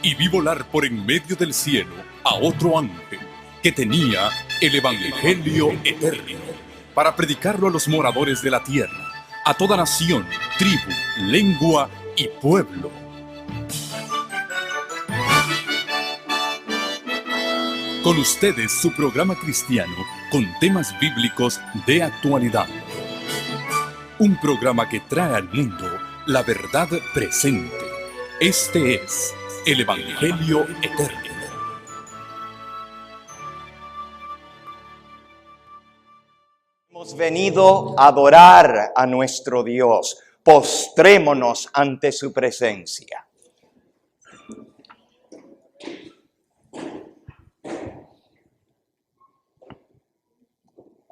y vi volar por en medio del cielo a otro ángel que tenía el Evangelio eterno para predicarlo a los moradores de la tierra, a toda nación, tribu, lengua y pueblo. Con ustedes su programa cristiano con temas bíblicos de actualidad. Un programa que trae al mundo la verdad presente. Este es el Evangelio eterno. Hemos venido a adorar a nuestro Dios. Postrémonos ante su presencia.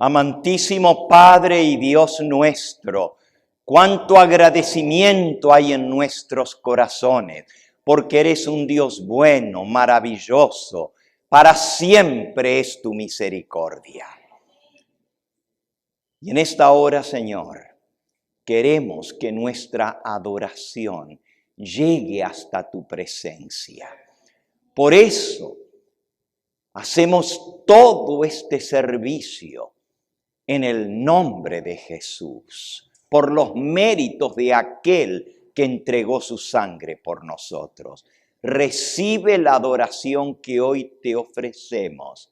Amantísimo Padre y Dios nuestro, cuánto agradecimiento hay en nuestros corazones, porque eres un Dios bueno, maravilloso, para siempre es tu misericordia. Y en esta hora, Señor, queremos que nuestra adoración llegue hasta tu presencia. Por eso hacemos todo este servicio en el nombre de Jesús, por los méritos de aquel que entregó su sangre por nosotros. Recibe la adoración que hoy te ofrecemos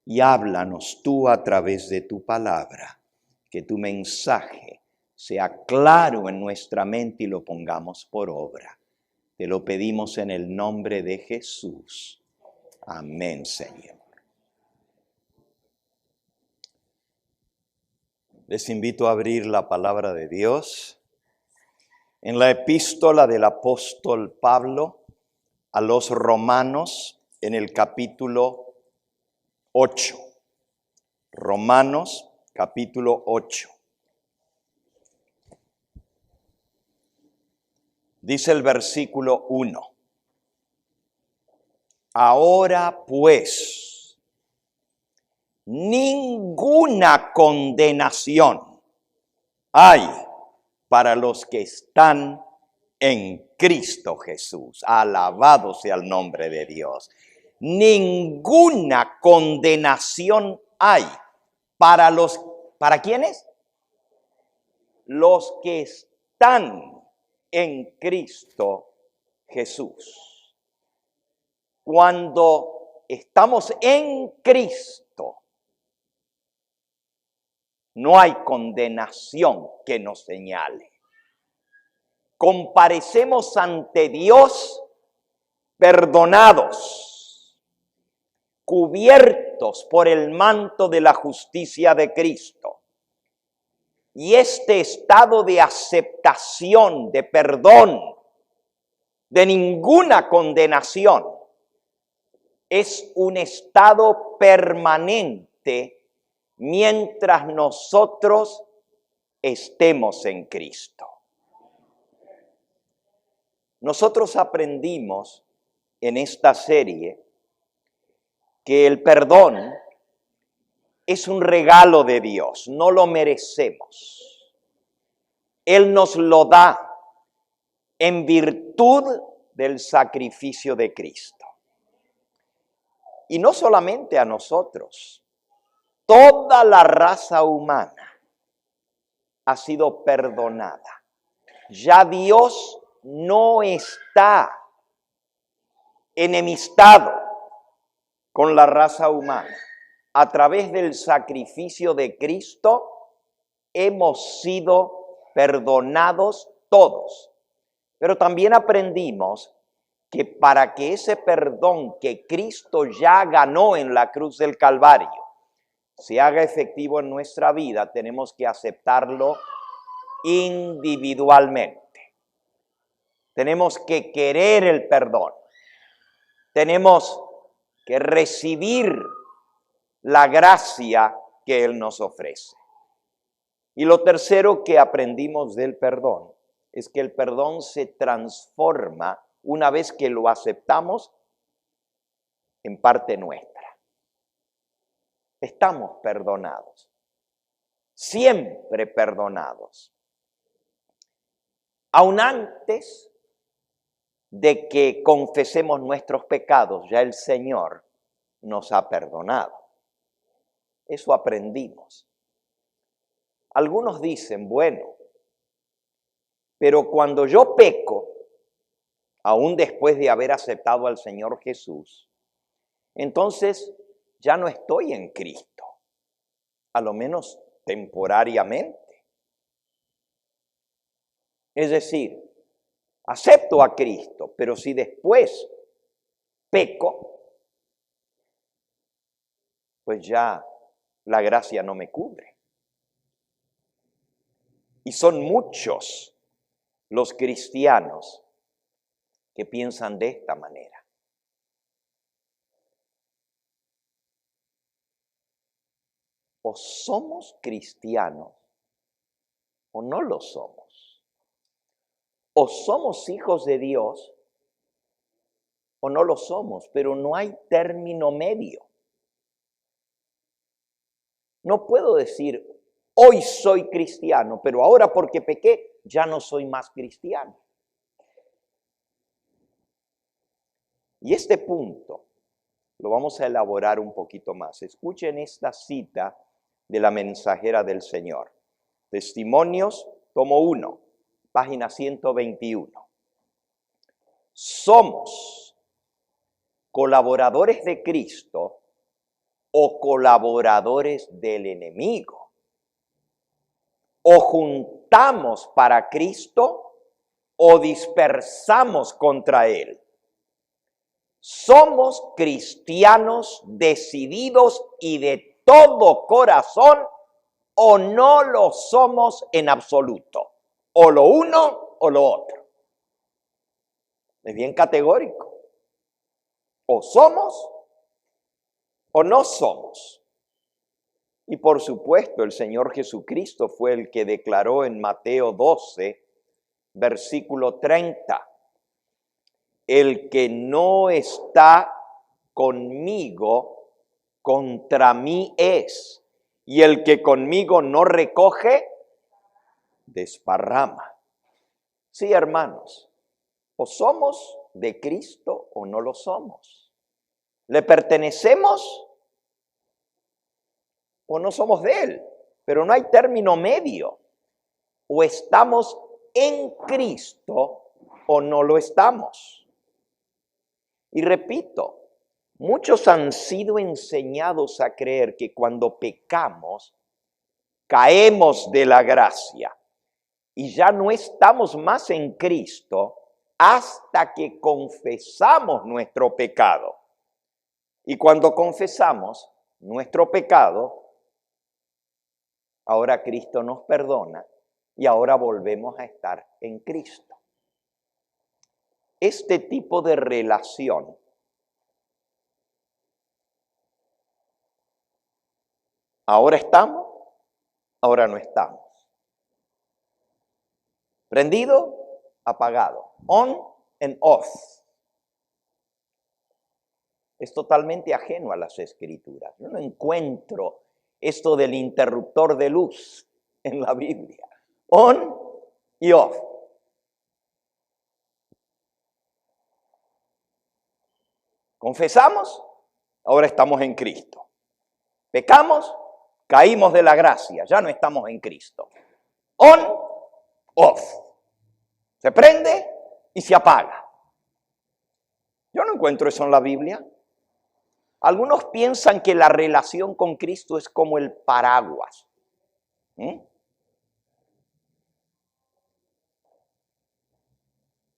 y háblanos tú a través de tu palabra, que tu mensaje sea claro en nuestra mente y lo pongamos por obra. Te lo pedimos en el nombre de Jesús. Amén, Señor. Les invito a abrir la palabra de Dios en la epístola del apóstol Pablo a los Romanos en el capítulo 8. Romanos capítulo 8. Dice el versículo 1. Ahora pues, ninguna condenación hay para los que están en Cristo Jesús. Alabado sea el nombre de Dios. Ninguna condenación hay ¿para quiénes? Los que están en Cristo Jesús. Cuando estamos en Cristo, no hay condenación que nos señale. Comparecemos ante Dios perdonados, cubiertos por el manto de la justicia de Cristo. Y este estado de aceptación, de perdón, de ninguna condenación, es un estado permanente mientras nosotros estemos en Cristo. Nosotros aprendimos en esta serie que el perdón es un regalo de Dios, no lo merecemos. Él nos lo da en virtud del sacrificio de Cristo. Y no solamente a nosotros, toda la raza humana ha sido perdonada. Ya Dios no está enemistado con la raza humana. A través del sacrificio de Cristo hemos sido perdonados todos. Pero también aprendimos que para que ese perdón que Cristo ya ganó en la cruz del Calvario se haga efectivo en nuestra vida, tenemos que aceptarlo individualmente. Tenemos que querer el perdón. Tenemos que recibir la gracia que Él nos ofrece. Y lo tercero que aprendimos del perdón es que el perdón se transforma una vez que lo aceptamos en parte nuestra. Estamos perdonados, siempre perdonados. Aún antes de que confesemos nuestros pecados, ya el Señor nos ha perdonado. Eso aprendimos. Algunos dicen, bueno, pero cuando yo peco, aún después de haber aceptado al Señor Jesús, entonces ya no estoy en Cristo, a lo menos temporariamente. Es decir, acepto a Cristo, pero si después peco, pues ya la gracia no me cubre. Y son muchos los cristianos que piensan de esta manera. O somos cristianos o no lo somos. O somos hijos de Dios o no lo somos, pero no hay término medio. No puedo decir, hoy soy cristiano, pero ahora porque pequé, ya no soy más cristiano. Y este punto lo vamos a elaborar un poquito más. Escuchen esta cita de la mensajera del Señor. Testimonios, tomo 1, página 121. Somos colaboradores de Cristo o colaboradores del enemigo. O juntamos para Cristo o dispersamos contra Él. Somos cristianos decididos y de todo corazón o no lo somos en absoluto. O lo uno o lo otro. Es bien categórico. O somos o no somos. Y por supuesto el Señor Jesucristo fue el que declaró en Mateo 12, versículo 30. El que no está conmigo, contra mí es. Y el que conmigo no recoge, desparrama. Sí, hermanos, o somos de Cristo o no lo somos. ¿Le pertenecemos o no somos de Él? Pero no hay término medio. O estamos en Cristo o no lo estamos. Y repito, muchos han sido enseñados a creer que cuando pecamos, caemos de la gracia y ya no estamos más en Cristo hasta que confesamos nuestro pecado. Y cuando confesamos nuestro pecado, ahora Cristo nos perdona y ahora volvemos a estar en Cristo. Este tipo de relación ahora estamos, ahora no estamos. Prendido, apagado. On and off. Es totalmente ajeno a las Escrituras. Yo no encuentro esto del interruptor de luz en la Biblia. On y off. Confesamos, ahora estamos en Cristo. Pecamos, caímos de la gracia, ya no estamos en Cristo. On, off. Se prende y se apaga. Yo no encuentro eso en la Biblia. Algunos piensan que la relación con Cristo es como el paraguas.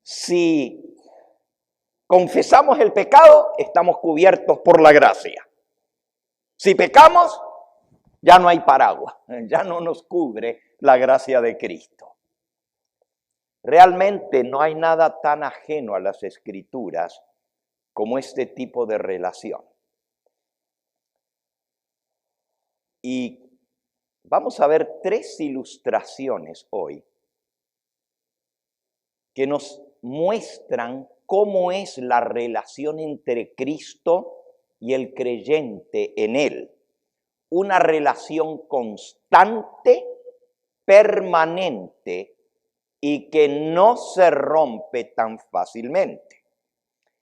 Si confesamos el pecado, estamos cubiertos por la gracia. Si pecamos, ya no hay paraguas, ya no nos cubre la gracia de Cristo. Realmente no hay nada tan ajeno a las Escrituras como este tipo de relación. Y vamos a ver 3 ilustraciones hoy que nos muestran cómo es la relación entre Cristo y el creyente en Él. Una relación constante, permanente y que no se rompe tan fácilmente.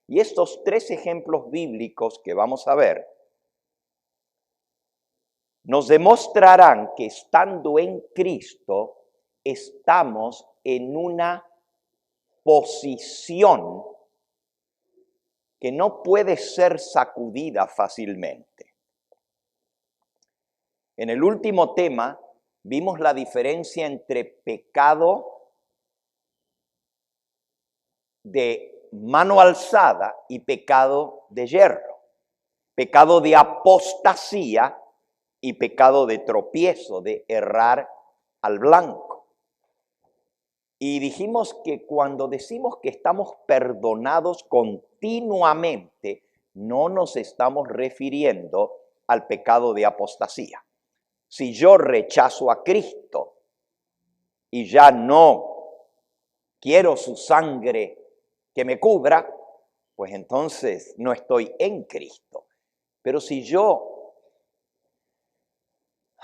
Y estos 3 ejemplos bíblicos que vamos a ver nos demostrarán que estando en Cristo estamos en una posición que no puede ser sacudida fácilmente. En el último tema vimos la diferencia entre pecado de mano alzada y pecado de yerro, pecado de apostasía y pecado de tropiezo, de errar al blanco. Y dijimos que cuando decimos que estamos perdonados continuamente, no nos estamos refiriendo al pecado de apostasía. Si yo rechazo a Cristo y ya no quiero su sangre que me cubra, pues entonces no estoy en Cristo. Pero si yo,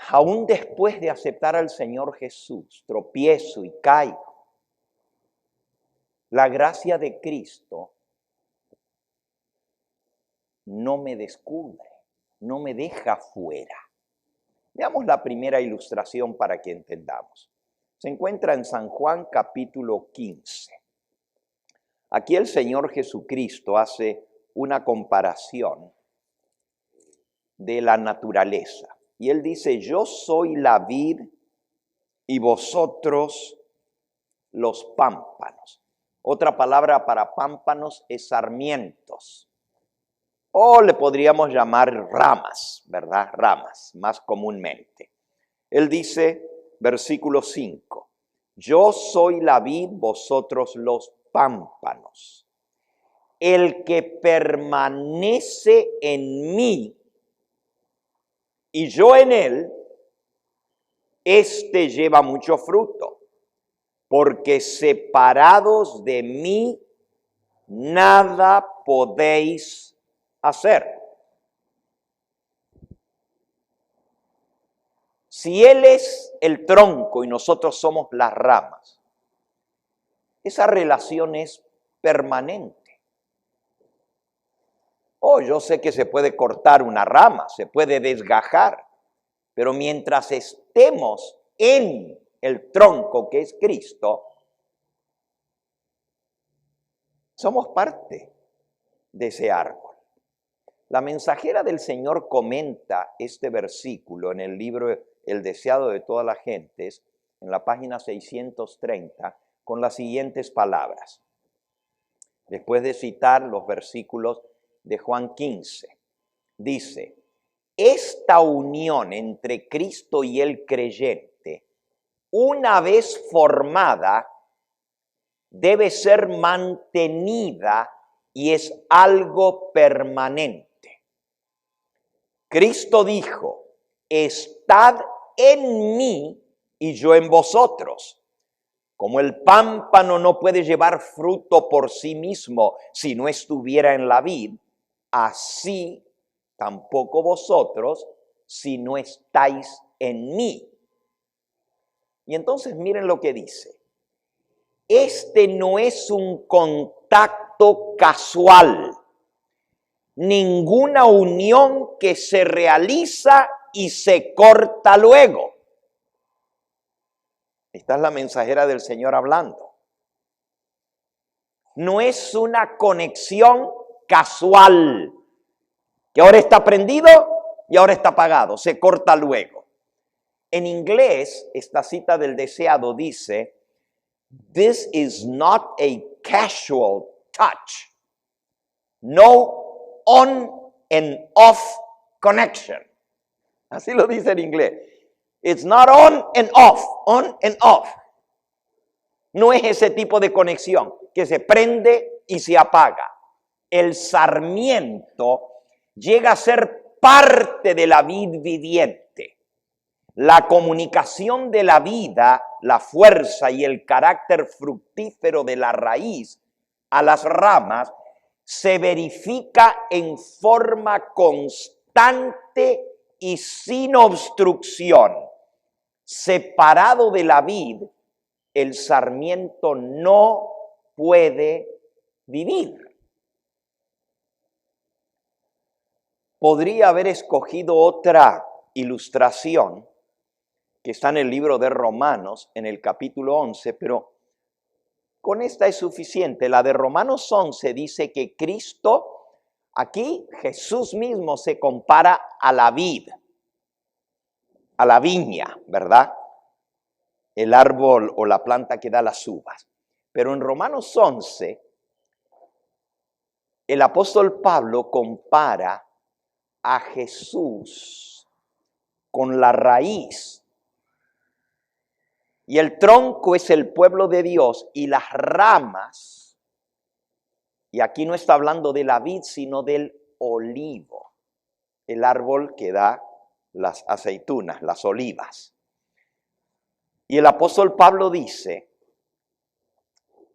aún después de aceptar al Señor Jesús, tropiezo y caigo, la gracia de Cristo no me descubre, no me deja fuera. Veamos la primera ilustración para que entendamos. Se encuentra en San Juan capítulo 15. Aquí el Señor Jesucristo hace una comparación de la naturaleza. Y Él dice, yo soy la vid y vosotros los pámpanos. Otra palabra para pámpanos es sarmientos. O le podríamos llamar ramas, ¿verdad? Ramas, más comúnmente. Él dice, versículo 5, yo soy la vid, vosotros los pámpanos. El que permanece en mí y yo en él, éste lleva mucho fruto, porque separados de mí, nada podéis hacer. Si Él es el tronco y nosotros somos las ramas, esa relación es permanente. Yo sé que se puede cortar una rama, se puede desgajar, pero mientras estemos en el tronco que es Cristo, somos parte de ese árbol. La mensajera del Señor comenta este versículo en el libro El deseado de todas las gentes, en la página 630, con las siguientes palabras. Después de citar los versículos de Juan 15, dice, esta unión entre Cristo y el creyente, una vez formada, debe ser mantenida y es algo permanente. Cristo dijo, estad en mí y yo en vosotros. Como el pámpano no puede llevar fruto por sí mismo si no estuviera en la vid, así tampoco vosotros si no estáis en mí. Y entonces miren lo que dice. Este no es un contacto casual, ninguna unión que se realiza y se corta luego. Esta es la mensajera del Señor hablando. No es una conexión casual, que ahora está prendido y ahora está apagado, se corta luego. En inglés, esta cita del deseado dice, this is not a casual touch, no on and off connection. Así lo dice en inglés. It's not on and off, on and off. No es ese tipo de conexión que se prende y se apaga. El sarmiento llega a ser parte de la vid viviente. La comunicación de la vida, la fuerza y el carácter fructífero de la raíz a las ramas se verifica en forma constante y sin obstrucción. Separado de la vid, el sarmiento no puede vivir. Podría haber escogido otra ilustración que está en el libro de Romanos, en el capítulo 11, pero con esta es suficiente. La de Romanos 11 dice que Cristo, aquí Jesús mismo se compara a la vid, a la viña, ¿verdad? El árbol o la planta que da las uvas. Pero en Romanos 11, el apóstol Pablo compara a Jesús con la raíz. Y el tronco es el pueblo de Dios y las ramas, y aquí no está hablando de la vid, sino del olivo, el árbol que da las aceitunas, las olivas. Y el apóstol Pablo dice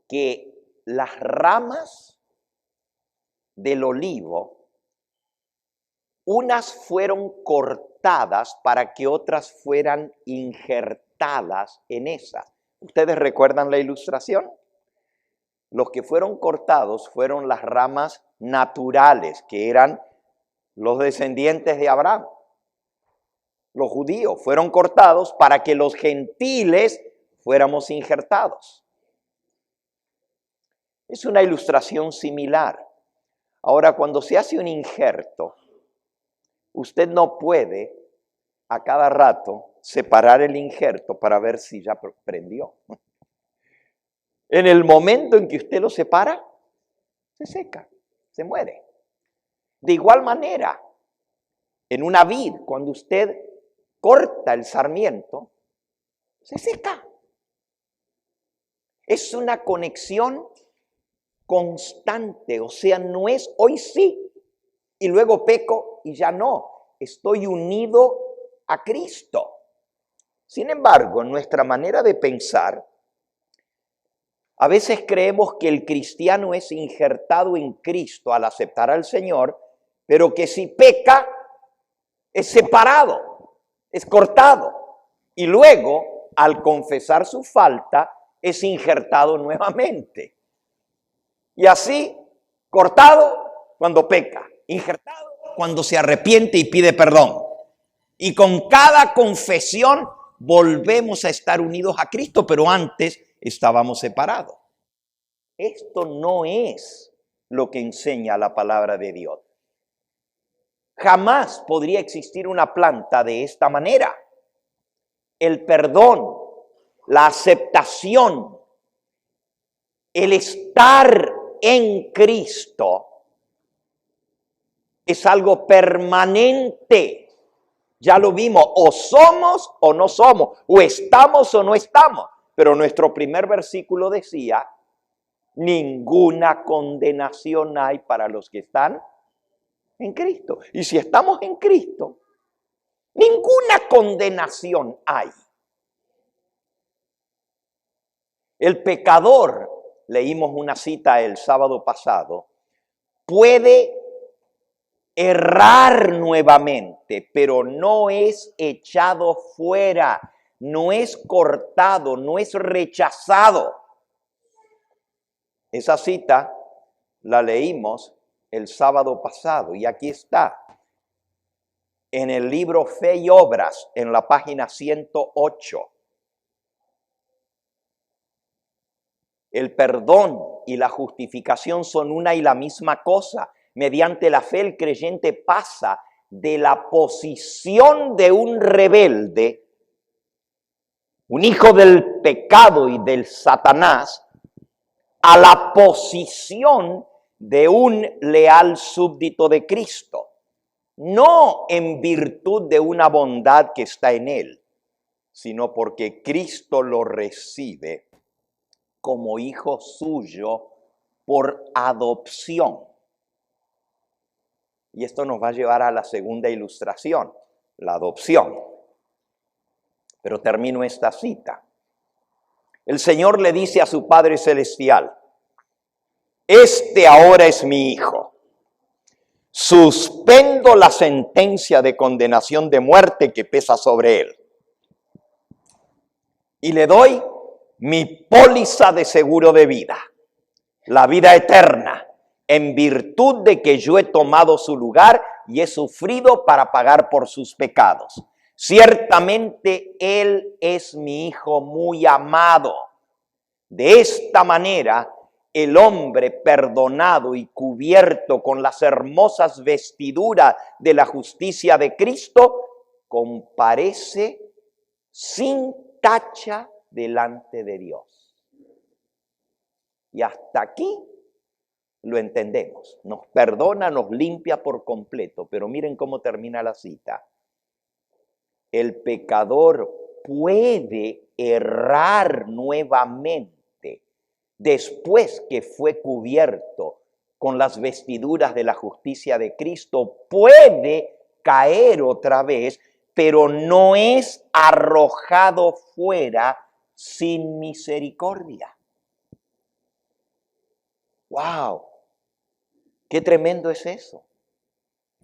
que las ramas del olivo, unas fueron cortadas para que otras fueran injertadas en esas. ¿Ustedes recuerdan la ilustración? Los que fueron cortados fueron las ramas naturales, que eran los descendientes de Abraham. Los judíos fueron cortados para que los gentiles fuéramos injertados. Es una ilustración similar. Ahora, cuando se hace un injerto, usted no puede a cada rato separar el injerto para ver si ya prendió. En el momento en que usted lo separa, se seca, se muere. De igual manera, en una vid, cuando usted corta el sarmiento, se seca. Es una conexión constante, o sea, no es hoy sí y luego peco y ya no. Estoy unido a Cristo. Sin embargo, en nuestra manera de pensar, a veces creemos que el cristiano es injertado en Cristo al aceptar al Señor, pero que si peca, es separado, es cortado. Y luego, al confesar su falta, es injertado nuevamente. Y así, cortado cuando peca, injertado cuando se arrepiente y pide perdón. Y con cada confesión volvemos a estar unidos a Cristo, pero antes estábamos separados. Esto no es lo que enseña la palabra de Dios. Jamás podría existir una planta de esta manera. El perdón, la aceptación, el estar en Cristo es algo permanente. Ya lo vimos, o somos o no somos, o estamos o no estamos. Pero nuestro primer versículo decía, ninguna condenación hay para los que están en Cristo. Y si estamos en Cristo, ninguna condenación hay. El pecador, leímos una cita el sábado pasado, puede errar nuevamente, pero no es echado fuera, no es cortado, no es rechazado. Esa cita la leímos el sábado pasado y aquí está, en el libro Fe y Obras, en la página 108. El perdón y la justificación son una y la misma cosa. Mediante la fe el creyente pasa de la posición de un rebelde, un hijo del pecado y del Satanás, a la posición de un leal súbdito de Cristo. No en virtud de una bondad que está en él, sino porque Cristo lo recibe como hijo suyo por adopción. Y esto nos va a llevar a la segunda ilustración, la adopción. Pero termino esta cita. El Señor le dice a su Padre Celestial, este ahora es mi hijo. Suspendo la sentencia de condenación de muerte que pesa sobre él. Y le doy mi póliza de seguro de vida, la vida eterna, en virtud de que yo he tomado su lugar y he sufrido para pagar por sus pecados. Ciertamente Él es mi Hijo muy amado. De esta manera, el hombre perdonado y cubierto con las hermosas vestiduras de la justicia de Cristo, comparece sin tacha delante de Dios. Y hasta aquí lo entendemos. Nos perdona, nos limpia por completo. Pero miren cómo termina la cita. El pecador puede errar nuevamente después que fue cubierto con las vestiduras de la justicia de Cristo. Puede caer otra vez, pero no es arrojado fuera sin misericordia. ¡Wow! ¡Qué tremendo es eso!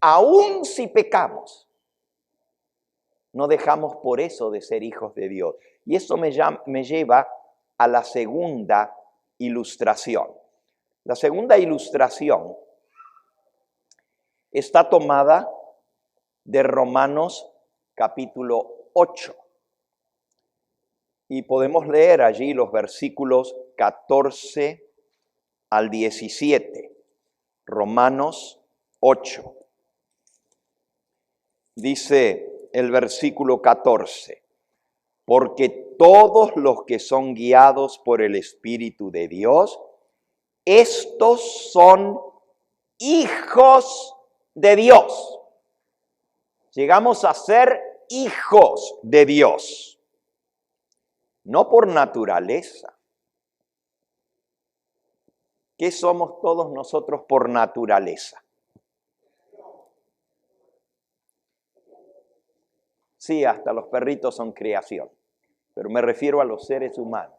Aún si pecamos, no dejamos por eso de ser hijos de Dios. Y eso me lleva a la segunda ilustración. La segunda ilustración está tomada de Romanos capítulo 8. Y podemos leer allí los versículos 14 al 17. Romanos 8. Dice el versículo 14, porque todos los que son guiados por el Espíritu de Dios, estos son hijos de Dios. Llegamos a ser hijos de Dios, no por naturaleza. ¿Qué somos todos nosotros por naturaleza? Sí, hasta los perritos son creación, pero me refiero a los seres humanos.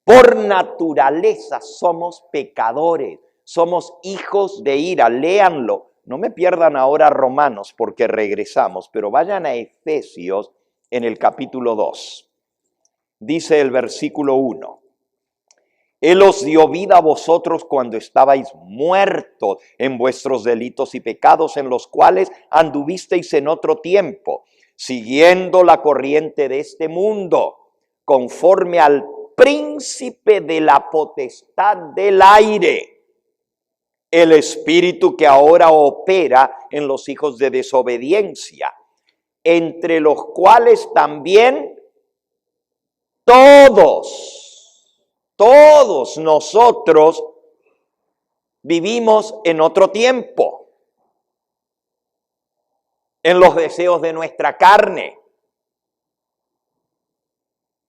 Por naturaleza somos pecadores, somos hijos de ira. Léanlo, no me pierdan ahora Romanos porque regresamos, pero vayan a Efesios en el capítulo 2. Dice el versículo 1. Él os dio vida a vosotros cuando estabais muertos en vuestros delitos y pecados, en los cuales anduvisteis en otro tiempo, siguiendo la corriente de este mundo, conforme al príncipe de la potestad del aire, el espíritu que ahora opera en los hijos de desobediencia, entre los cuales también todos nosotros vivimos en otro tiempo, en los deseos de nuestra carne,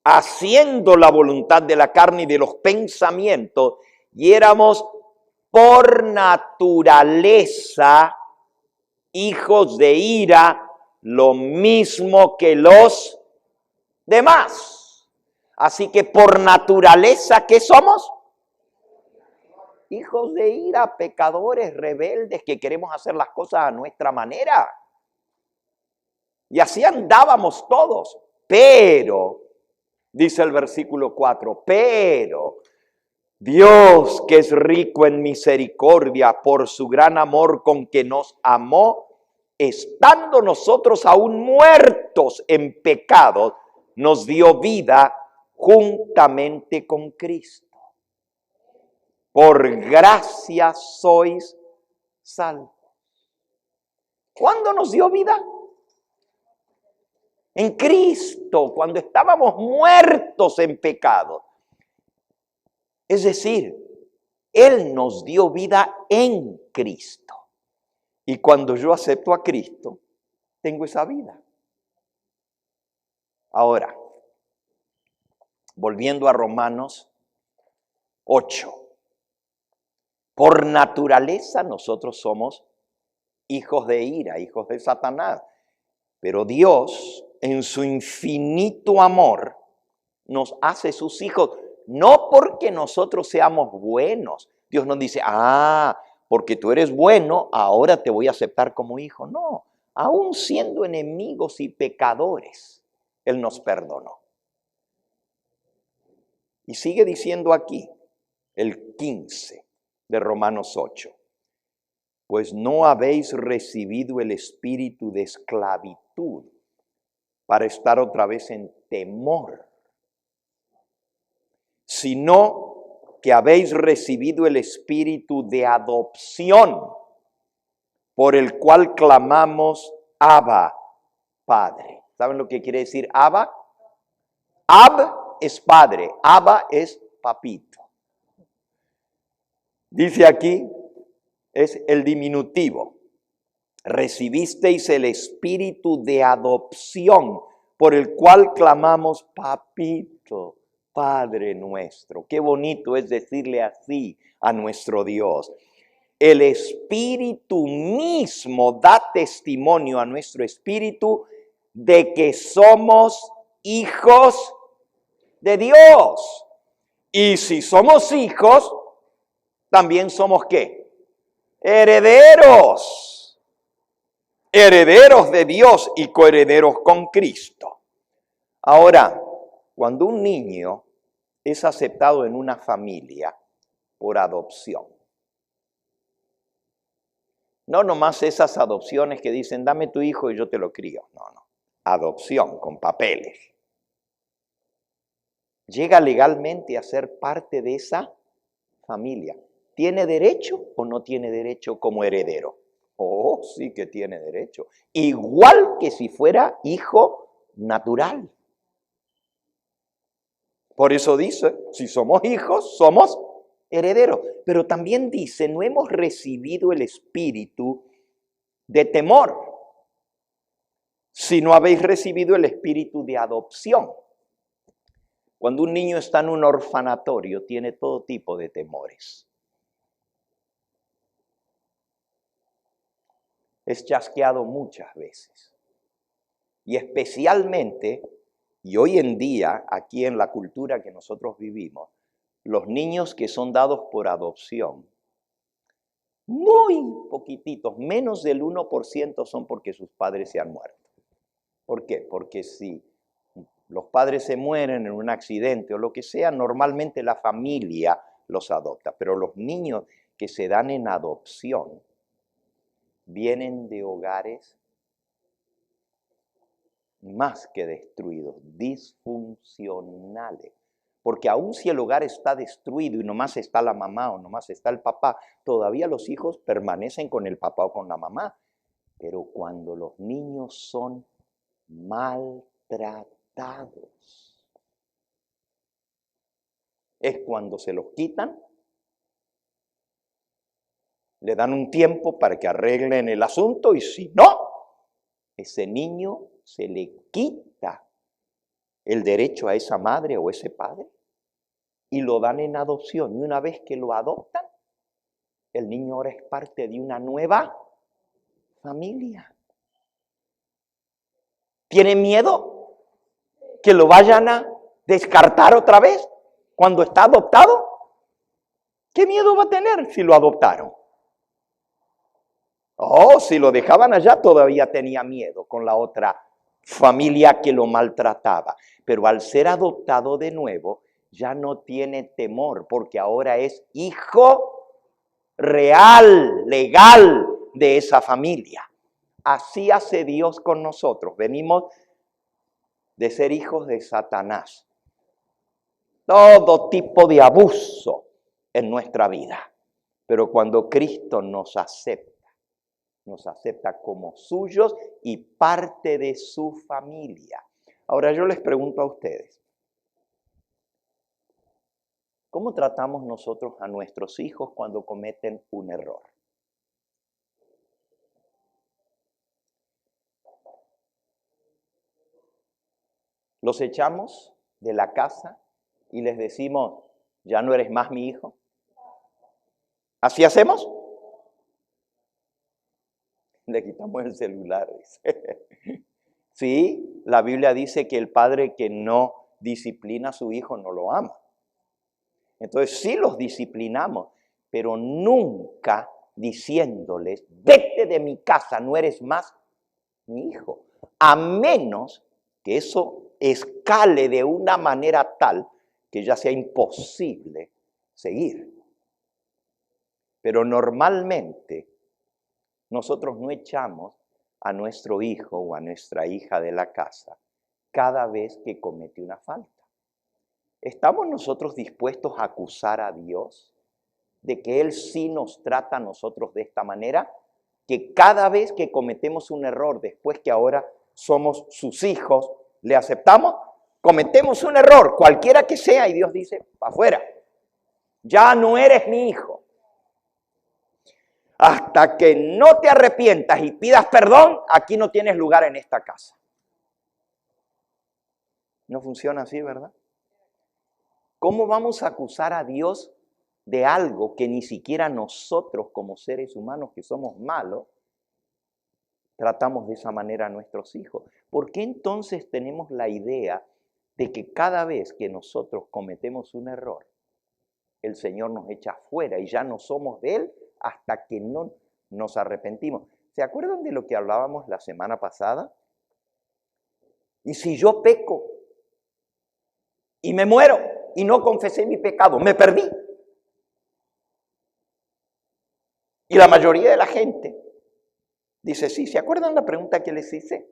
haciendo la voluntad de la carne y de los pensamientos, y éramos por naturaleza hijos de ira, lo mismo que los demás. Así que por naturaleza, ¿qué somos? Hijos de ira, pecadores, rebeldes, que queremos hacer las cosas a nuestra manera. Y así andábamos todos. Pero, dice el versículo 4, pero Dios, que es rico en misericordia por su gran amor con que nos amó, estando nosotros aún muertos en pecado, nos dio vida juntamente con Cristo. Por gracia sois salvos. ¿Cuándo nos dio vida? En Cristo, cuando estábamos muertos en pecado. Es decir, Él nos dio vida en Cristo. Y cuando yo acepto a Cristo, tengo esa vida. Ahora, volviendo a Romanos 8. Por naturaleza nosotros somos hijos de ira, hijos de Satanás. Pero Dios, en su infinito amor, nos hace sus hijos. No porque nosotros seamos buenos. Dios nos dice, porque tú eres bueno, ahora te voy a aceptar como hijo. No, aún siendo enemigos y pecadores, Él nos perdonó. Y sigue diciendo aquí, el 15 de Romanos 8. Pues no habéis recibido el espíritu de esclavitud para estar otra vez en temor, sino que habéis recibido el espíritu de adopción, por el cual clamamos, Abba, Padre. ¿Saben lo que quiere decir Abba? Ab es padre, Abba es papito. Dice aquí, es el diminutivo. Recibisteis el espíritu de adopción, por el cual clamamos, papito, Padre nuestro. Qué bonito es decirle así a nuestro Dios. El Espíritu mismo da testimonio a nuestro espíritu de que somos hijos de Dios. Y si somos hijos, también somos ¿qué? Herederos. Herederos de Dios y coherederos con Cristo. Ahora, cuando un niño es aceptado en una familia por adopción, no nomás esas adopciones que dicen, dame tu hijo y yo te lo crío. No. Adopción con papeles. Llega legalmente a ser parte de esa familia. ¿Tiene derecho o no tiene derecho como heredero? Oh, sí que tiene derecho. Igual que si fuera hijo natural. Por eso dice, si somos hijos, somos herederos. Pero también dice, no hemos recibido el espíritu de temor, sino habéis recibido el espíritu de adopción. Cuando un niño está en un orfanatorio, tiene todo tipo de temores. Es chasqueado muchas veces. Y especialmente, y hoy en día, aquí en la cultura que nosotros vivimos, los niños que son dados por adopción, muy poquititos, menos del 1% son porque sus padres se han muerto. ¿Por qué? Porque si los padres se mueren en un accidente o lo que sea, normalmente la familia los adopta. Pero los niños que se dan en adopción vienen de hogares más que destruidos, disfuncionales. Porque aun si el hogar está destruido y nomás está la mamá o nomás está el papá, todavía los hijos permanecen con el papá o con la mamá. Pero cuando los niños son maltratados, es cuando se los quitan, le dan un tiempo para que arreglen el asunto y si no, ese niño se le quita el derecho a esa madre o ese padre y lo dan en adopción. Y una vez que lo adoptan, el niño ahora es parte de una nueva familia. ¿Tiene miedo que lo vayan a descartar otra vez cuando está adoptado? ¿Qué miedo va a tener si lo adoptaron? Oh, si lo dejaban allá todavía tenía miedo con la otra familia que lo maltrataba. Pero al ser adoptado de nuevo, ya no tiene temor porque ahora es hijo real, legal de esa familia. Así hace Dios con nosotros. Venimos de ser hijos de Satanás. Todo tipo de abuso en nuestra vida. Pero cuando Cristo nos acepta como suyos y parte de su familia. Ahora yo les pregunto a ustedes, ¿cómo tratamos nosotros a nuestros hijos cuando cometen un error? ¿Los echamos de la casa y les decimos, ya no eres más mi hijo? ¿Así hacemos? Le quitamos el celular, dice. Sí, la Biblia dice que el padre que no disciplina a su hijo no lo ama. Entonces sí los disciplinamos, pero nunca diciéndoles, vete de mi casa, no eres más mi hijo. A menos que eso escale de una manera tal que ya sea imposible seguir. Pero normalmente nosotros no echamos a nuestro hijo o a nuestra hija de la casa cada vez que comete una falta. ¿Estamos nosotros dispuestos a acusar a Dios de que Él sí nos trata a nosotros de esta manera? Que cada vez que cometemos un error, después que ahora somos sus hijos, ¿le aceptamos? Cometemos un error, cualquiera que sea, y Dios dice, para afuera, ya no eres mi hijo. Hasta que no te arrepientas y pidas perdón, aquí no tienes lugar en esta casa. No funciona así, ¿verdad? ¿Cómo vamos a acusar a Dios de algo que ni siquiera nosotros como seres humanos que somos malos tratamos de esa manera a nuestros hijos? ¿Por qué entonces tenemos la idea de que cada vez que nosotros cometemos un error, el Señor nos echa fuera y ya no somos de Él hasta que no nos arrepentimos? ¿Se acuerdan de lo que hablábamos la semana pasada? Y si yo peco y me muero y no confesé mi pecado, me perdí. Y la mayoría de la gente dice, sí, ¿se acuerdan la pregunta que les hice?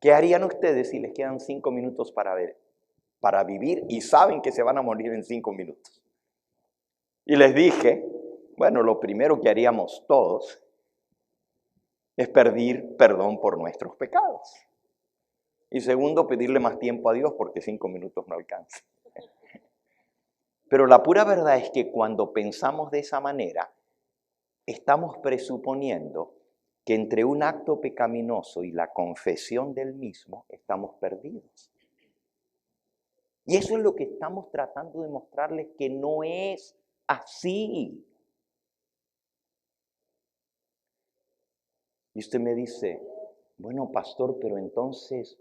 ¿Qué harían ustedes si les quedan 5 minutos para vivir y saben que se van a morir en 5 minutos? Y les dije, bueno, lo primero que haríamos todos es pedir perdón por nuestros pecados. Y segundo, pedirle más tiempo a Dios porque 5 minutos no alcanzan. Pero la pura verdad es que cuando pensamos de esa manera, estamos presuponiendo que entre un acto pecaminoso y la confesión del mismo, estamos perdidos. Y eso es lo que estamos tratando de mostrarles que no es así. Y usted me dice, bueno, pastor, pero entonces,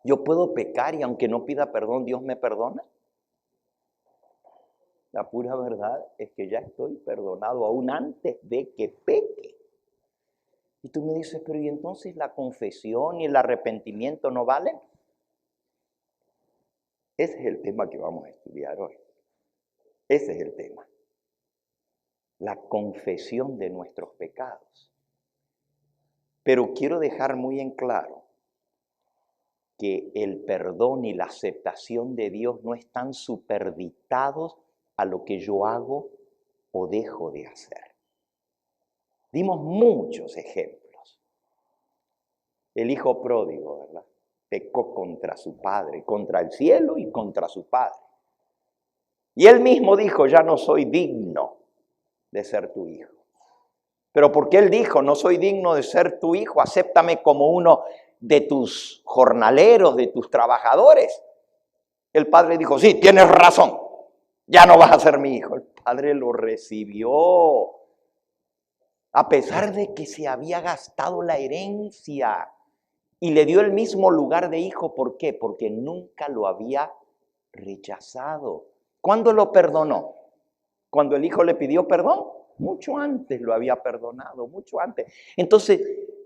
¿yo puedo pecar y aunque no pida perdón, Dios me perdona? La pura verdad es que ya estoy perdonado aún antes de que peque. Y tú me dices, pero ¿y entonces la confesión y el arrepentimiento no valen? Ese es el tema que vamos a estudiar hoy. Ese es el tema. La confesión de nuestros pecados. Pero quiero dejar muy en claro que el perdón y la aceptación de Dios no están superditados a lo que yo hago o dejo de hacer. Dimos muchos ejemplos. El hijo pródigo, ¿verdad? Pecó contra su padre, contra el cielo y contra su padre. Y él mismo dijo, ya no soy digno de ser tu hijo. Pero porque él dijo, no soy digno de ser tu hijo, acéptame como uno de tus jornaleros, de tus trabajadores. El padre dijo, sí, tienes razón, ya no vas a ser mi hijo. El padre lo recibió, a pesar de que se había gastado la herencia. Y le dio el mismo lugar de hijo. ¿Por qué? Porque nunca lo había rechazado. ¿Cuándo lo perdonó? ¿Cuando el hijo le pidió perdón? Mucho antes lo había perdonado, mucho antes. Entonces,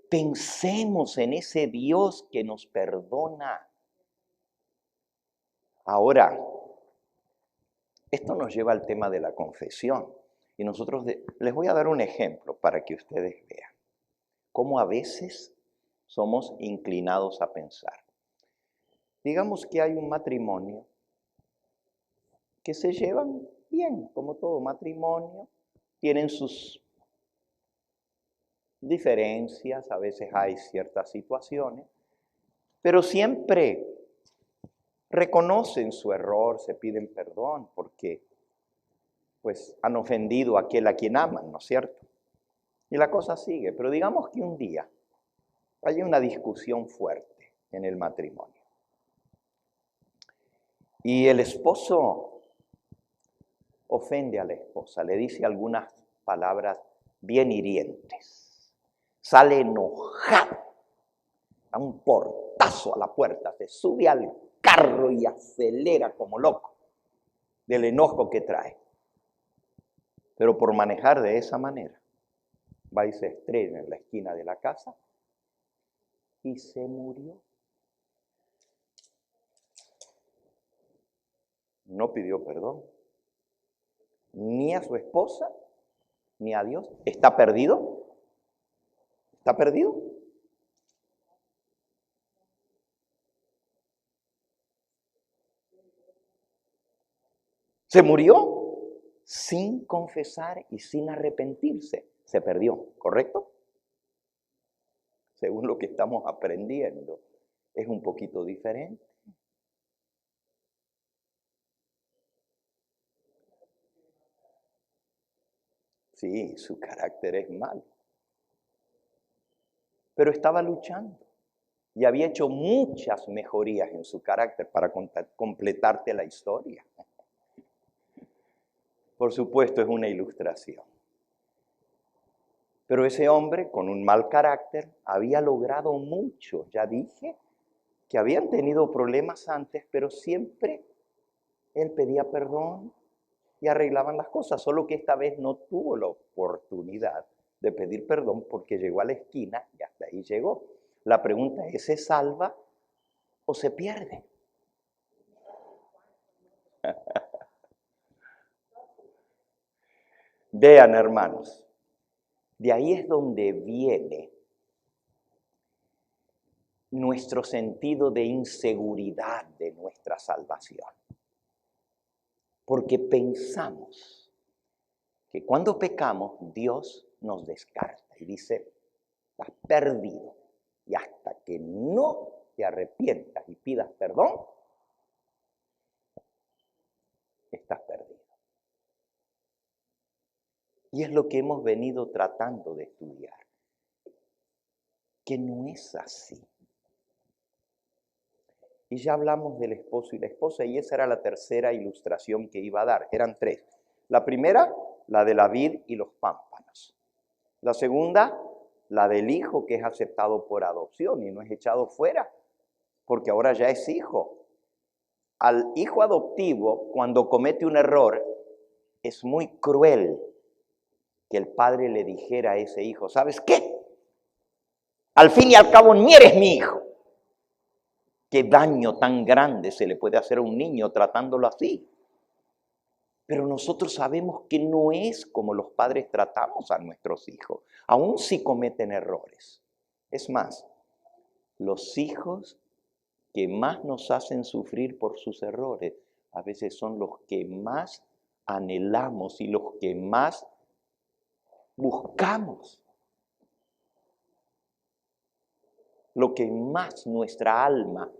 pensemos en ese Dios que nos perdona. Ahora, esto nos lleva al tema de la confesión. Y nosotros les voy a dar un ejemplo para que ustedes vean cómo a veces somos inclinados a pensar. Digamos que hay un matrimonio que se llevan bien, como todo matrimonio, tienen sus diferencias, a veces hay ciertas situaciones, pero siempre reconocen su error, se piden perdón porque pues han ofendido a aquel a quien aman, ¿no es cierto? Y la cosa sigue, pero digamos que un día hay una discusión fuerte en el matrimonio. Y el esposo ofende a la esposa, le dice algunas palabras bien hirientes. Sale enojado, da un portazo a la puerta, se sube al carro y acelera como loco del enojo que trae. Pero por manejar de esa manera, va y se estrella en la esquina de la casa y se murió. no pidió perdón, ni a su esposa, ni a Dios. ¿Está perdido? ¿Está perdido? Se murió sin confesar y sin arrepentirse. Se perdió, ¿correcto? Según lo que estamos aprendiendo, es un poquito diferente. Sí, su carácter es malo. Pero estaba luchando y había hecho muchas mejorías en su carácter para completarte la historia. Por supuesto, es una ilustración. Pero ese hombre, con un mal carácter, había logrado mucho. Ya dije que habían tenido problemas antes, pero siempre él pedía perdón y arreglaban las cosas, solo que esta vez no tuvo la oportunidad de pedir perdón porque llegó a la esquina y hasta ahí llegó. La pregunta es, ¿se salva o se pierde? Vean, hermanos, de ahí es donde viene nuestro sentido de inseguridad de nuestra salvación. Porque pensamos que cuando pecamos, Dios nos descarta y dice, estás perdido. Y hasta que no te arrepientas y pidas perdón, estás perdido. Y es lo que hemos venido tratando de estudiar, que no es así. Y ya hablamos del esposo y la esposa, y esa era la tercera ilustración que iba a dar. Eran tres. La primera, la de la vid y los pámpanos. La segunda, la del hijo que es aceptado por adopción y no es echado fuera, porque ahora ya es hijo. Al hijo adoptivo, cuando comete un error, es muy cruel que el padre le dijera a ese hijo, ¿sabes qué? Al fin y al cabo ni eres mi hijo. ¿Qué daño tan grande se le puede hacer a un niño tratándolo así? Pero nosotros sabemos que no es como los padres tratamos a nuestros hijos, aun si cometen errores. Es más, los hijos que más nos hacen sufrir por sus errores, a veces son los que más anhelamos y los que más buscamos. Lo que más nuestra alma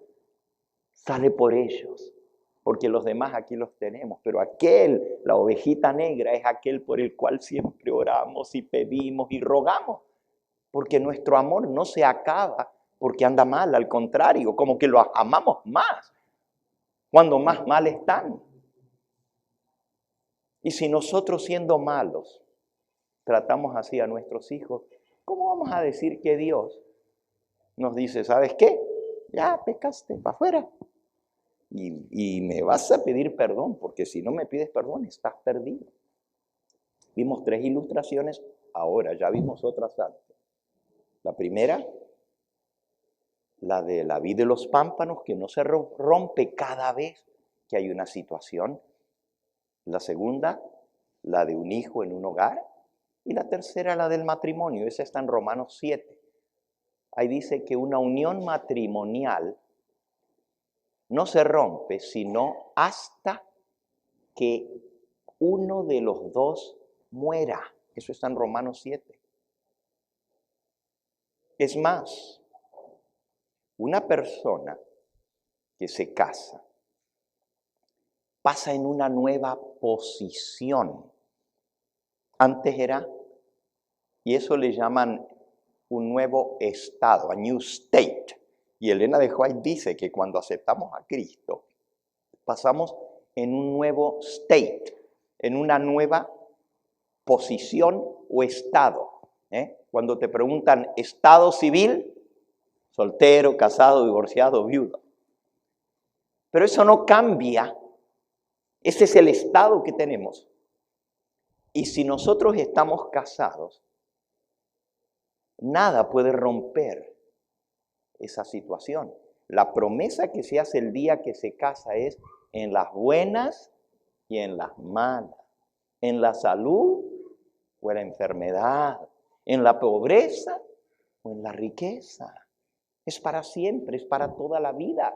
sale por ellos, porque los demás aquí los tenemos, pero aquel, la ovejita negra, es aquel por el cual siempre oramos y pedimos y rogamos, porque nuestro amor no se acaba porque anda mal, al contrario, como que lo amamos más, cuando más mal están. Y si nosotros siendo malos tratamos así a nuestros hijos, ¿cómo vamos a decir que Dios nos dice, ¿sabes qué? Ya pecaste, para afuera. Y me vas a pedir perdón, porque si no me pides perdón, estás perdido. Vimos tres ilustraciones, ahora ya vimos otras antes. La primera, la de la vid de los pámpanos, que no se rompe cada vez que hay una situación. La segunda, la de un hijo en un hogar. Y la tercera, la del matrimonio. Esa está en Romanos 7. Ahí dice que una unión matrimonial no se rompe sino hasta que uno de los dos muera. Eso está en Romanos 7. Es más, una persona que se casa pasa en una nueva posición. Antes era, y eso le llaman un nuevo estado, a new state. Y Elena de White dice que cuando aceptamos a Cristo, pasamos en un nuevo state, en una nueva posición o estado. Cuando te preguntan estado civil, soltero, casado, divorciado, viudo. Pero eso no cambia. Ese es el estado que tenemos. Y si nosotros estamos casados, nada puede romper esa situación. La promesa que se hace el día que se casa es, en las buenas y en las malas, en la salud o en la enfermedad, en la pobreza o en la riqueza. Es para siempre, es para toda la vida.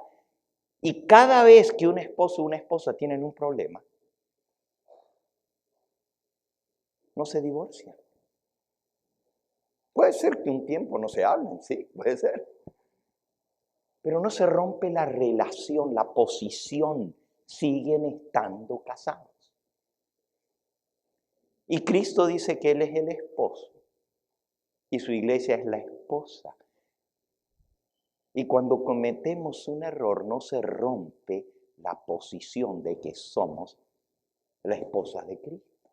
Y cada vez que un esposo o una esposa tienen un problema, no se divorcian. Puede ser que un tiempo no se hablen, sí, puede ser. Pero no se rompe la relación, la posición. Siguen estando casados. Y Cristo dice que Él es el esposo y su iglesia es la esposa. Y cuando cometemos un error, no se rompe la posición de que somos la esposa de Cristo.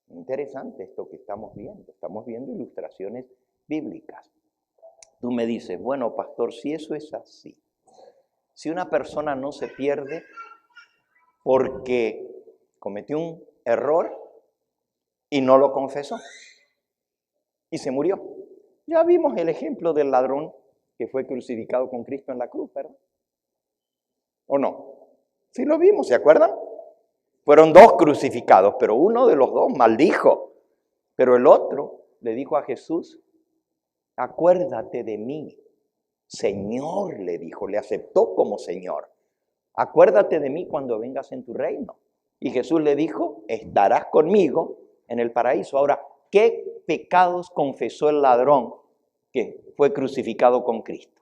Interesante esto que estamos viendo. Estamos viendo ilustraciones bíblicas. Tú me dices, bueno, pastor, si eso es así, si una persona no se pierde porque cometió un error y no lo confesó y se murió. Ya vimos el ejemplo del ladrón que fue crucificado con Cristo en la cruz, ¿verdad? ¿O no? Sí lo vimos, ¿se acuerdan? Fueron dos crucificados, pero uno de los dos maldijo. Pero el otro le dijo a Jesús, acuérdate de mí. Señor, le dijo, le aceptó como Señor. Acuérdate de mí cuando vengas en tu reino. Y Jesús le dijo, estarás conmigo en el paraíso. Ahora, ¿qué pecados confesó el ladrón que fue crucificado con Cristo?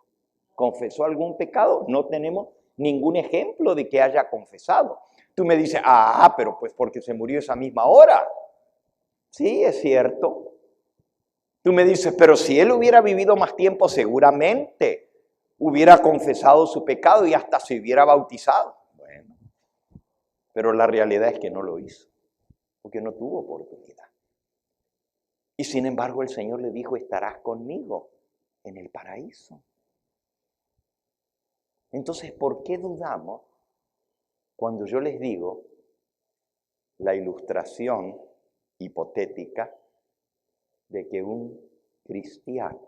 ¿Confesó algún pecado? No tenemos ningún ejemplo de que haya confesado. Tú me dices, pero pues porque se murió esa misma hora. Sí, es cierto. Tú me dices, pero si él hubiera vivido más tiempo, seguramente hubiera confesado su pecado y hasta se hubiera bautizado. Bueno, pero la realidad es que no lo hizo, porque no tuvo oportunidad. Y sin embargo el Señor le dijo, estarás conmigo en el paraíso. Entonces, ¿por qué dudamos cuando yo les digo la ilustración hipotética de que un cristiano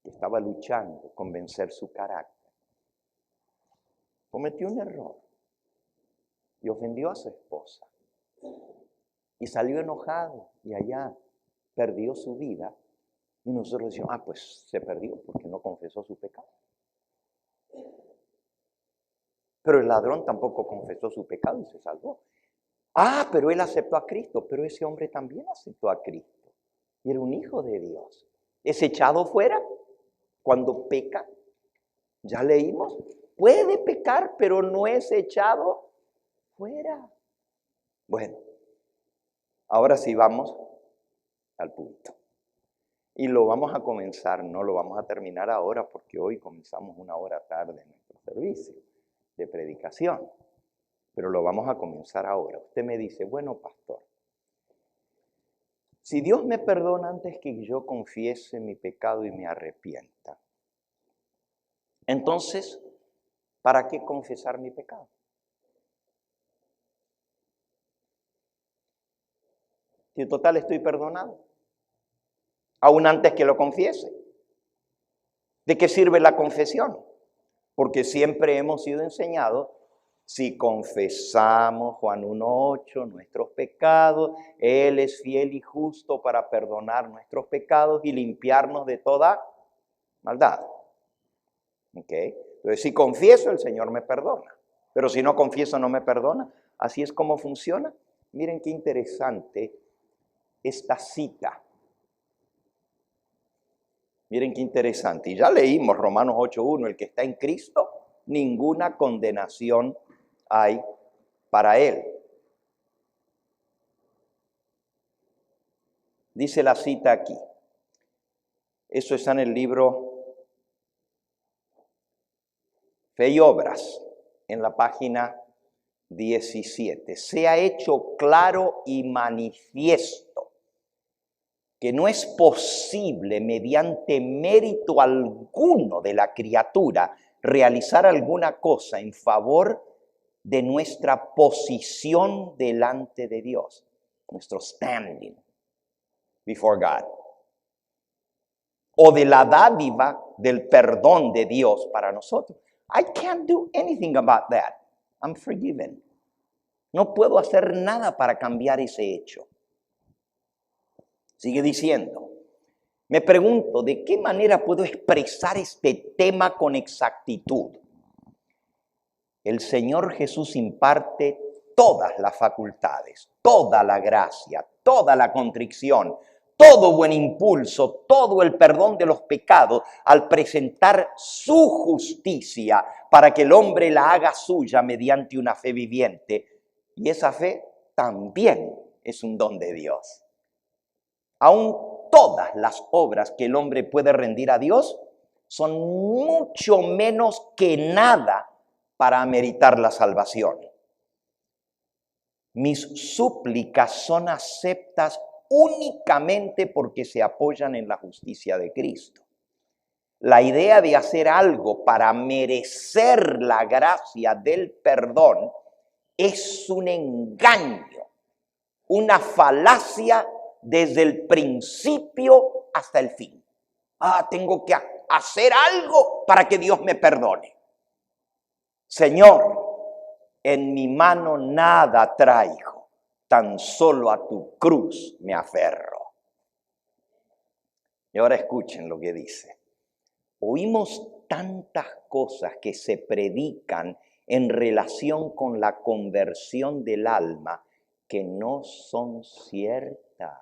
que estaba luchando con vencer su carácter cometió un error y ofendió a su esposa y salió enojado y allá perdió su vida y nosotros decimos, pues se perdió porque no confesó su pecado? Pero el ladrón tampoco confesó su pecado y se salvó. Pero él aceptó a Cristo, pero ese hombre también aceptó a Cristo. Y era un hijo de Dios. ¿Es echado fuera cuando peca? Ya leímos. Puede pecar, pero no es echado fuera. Bueno, ahora sí vamos al punto. Y lo vamos a comenzar, no lo vamos a terminar ahora porque hoy comenzamos 1 hora tarde en nuestro servicio de predicación. Pero lo vamos a comenzar ahora. Usted me dice, bueno, pastor, si Dios me perdona antes que yo confiese mi pecado y me arrepienta, entonces, ¿para qué confesar mi pecado? Si en total estoy perdonado, aún antes que lo confiese. ¿De qué sirve la confesión? Porque siempre hemos sido enseñados, si confesamos, Juan 1:8, nuestros pecados, Él es fiel y justo para perdonar nuestros pecados y limpiarnos de toda maldad. ¿Ok? Entonces, si confieso, el Señor me perdona. Pero si no confieso, no me perdona. Así es como funciona. Miren qué interesante esta cita. Miren qué interesante. Y ya leímos Romanos 8:1, el que está en Cristo, ninguna condenación hay para él. Dice la cita aquí. Eso está en el libro Fe y Obras, en la página 17. Se ha hecho claro y manifiesto que no es posible mediante mérito alguno de la criatura realizar alguna cosa en favor de nuestra posición delante de Dios, nuestro standing before God, o de la dádiva del perdón de Dios para nosotros. I can't do anything about that. I'm forgiven. No puedo hacer nada para cambiar ese hecho. Sigue diciendo, me pregunto, ¿de qué manera puedo expresar este tema con exactitud? El Señor Jesús imparte todas las facultades, toda la gracia, toda la contrición, todo buen impulso, todo el perdón de los pecados al presentar su justicia para que el hombre la haga suya mediante una fe viviente. Y esa fe también es un don de Dios. Aún todas las obras que el hombre puede rendir a Dios son mucho menos que nada para ameritar la salvación. Mis súplicas son aceptas únicamente porque se apoyan en la justicia de Cristo. La idea de hacer algo para merecer la gracia del perdón es un engaño, una falacia desde el principio hasta el fin. Tengo que hacer algo para que Dios me perdone. Señor, en mi mano nada traigo, tan solo a tu cruz me aferro. Y ahora escuchen lo que dice. Oímos tantas cosas que se predican en relación con la conversión del alma que no son ciertas.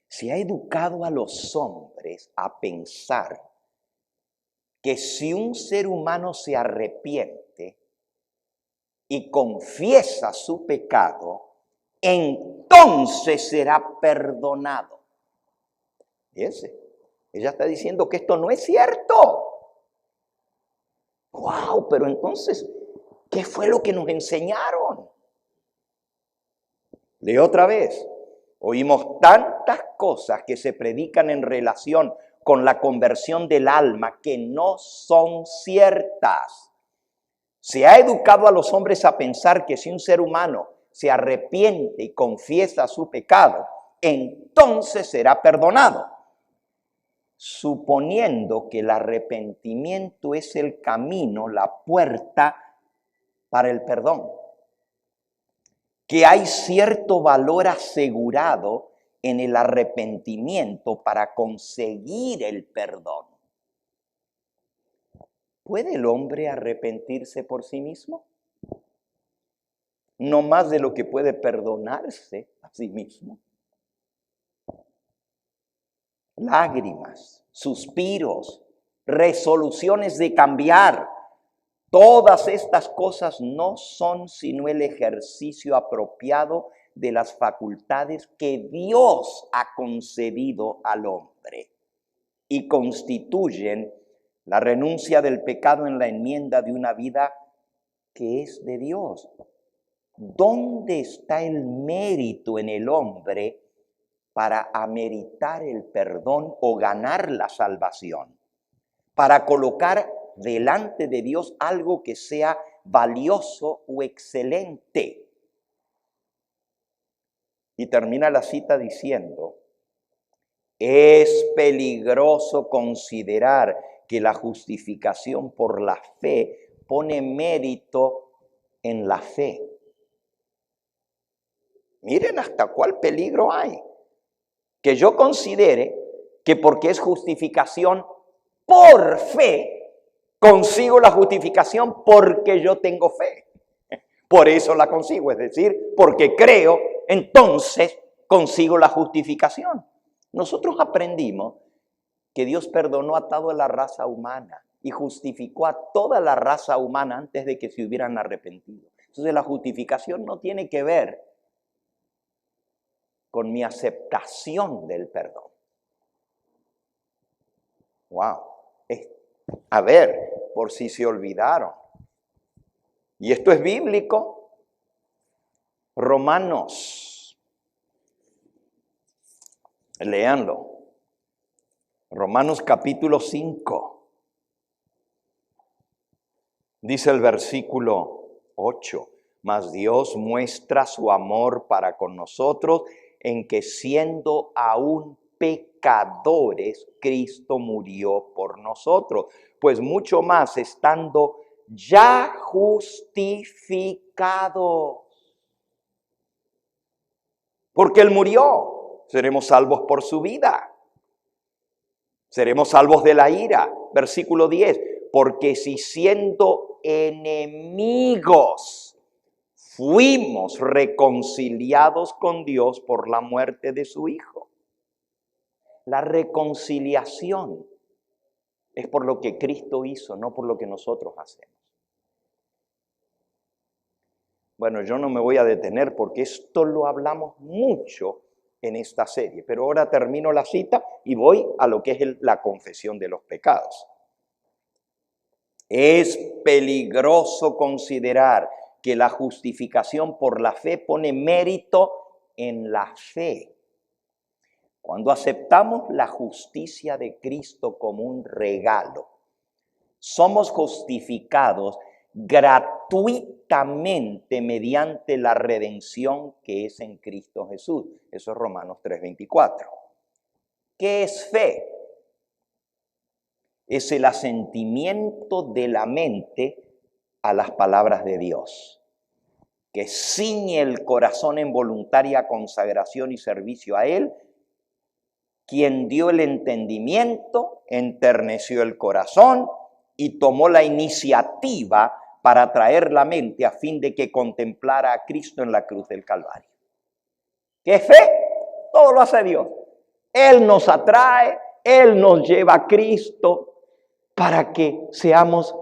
Se ha educado a los hombres a pensar que si un ser humano se arrepiente y confiesa su pecado, entonces será perdonado. Fíjense, ella está diciendo que esto no es cierto. ¡Wow! Pero entonces, ¿qué fue lo que nos enseñaron? Leo otra vez. Oímos tantas cosas que se predican en relación con la conversión del alma que no son ciertas. Se ha educado a los hombres a pensar que si un ser humano se arrepiente y confiesa su pecado, entonces será perdonado, suponiendo que el arrepentimiento es el camino, la puerta para el perdón, que hay cierto valor asegurado en el arrepentimiento para conseguir el perdón. ¿Puede el hombre arrepentirse por sí mismo? No más de lo que puede perdonarse a sí mismo. Lágrimas, suspiros, resoluciones de cambiar. Todas estas cosas no son sino el ejercicio apropiado de las facultades que Dios ha concedido al hombre y constituyen la renuncia del pecado en la enmienda de una vida que es de Dios. ¿Dónde está el mérito en el hombre para ameritar el perdón o ganar la salvación? Para colocar delante de Dios algo que sea valioso o excelente. Y termina la cita diciendo, es peligroso considerar que la justificación por la fe pone mérito en la fe. Miren hasta cuál peligro hay. Que yo considere que porque es justificación por fe, consigo la justificación porque yo tengo fe. Por eso la consigo, es decir, porque creo, entonces consigo la justificación. Nosotros aprendimos que Dios perdonó a toda la raza humana y justificó a toda la raza humana antes de que se hubieran arrepentido. Entonces la justificación no tiene que ver con mi aceptación del perdón. Wow. A ver, por si se olvidaron. Y esto es bíblico. Romanos. Léanlo. Romanos capítulo 5. Dice el versículo 8. Mas Dios muestra su amor para con nosotros en que siendo aún pecadores, Cristo murió por nosotros. Pues mucho más, estando ya justificados. Porque Él murió, seremos salvos por su vida. Seremos salvos de la ira. Versículo 10. Porque si siendo enemigos fuimos reconciliados con Dios por la muerte de su Hijo. La reconciliación es por lo que Cristo hizo, no por lo que nosotros hacemos. Bueno, yo no me voy a detener porque esto lo hablamos mucho en esta serie, pero ahora termino la cita y voy a lo que es la confesión de los pecados. Es peligroso considerar que la justificación por la fe pone mérito en la fe. Cuando aceptamos la justicia de Cristo como un regalo, somos justificados gratuitamente mediante la redención que es en Cristo Jesús. Eso es Romanos 3:24. ¿Qué es fe? Es el asentimiento de la mente a las palabras de Dios, que ciñe el corazón en voluntaria consagración y servicio a Él, quien dio el entendimiento, enterneció el corazón y tomó la iniciativa para traer la mente a fin de que contemplara a Cristo en la cruz del Calvario. ¿Qué fe? Todo lo hace Dios. Él nos atrae, Él nos lleva a Cristo para que seamos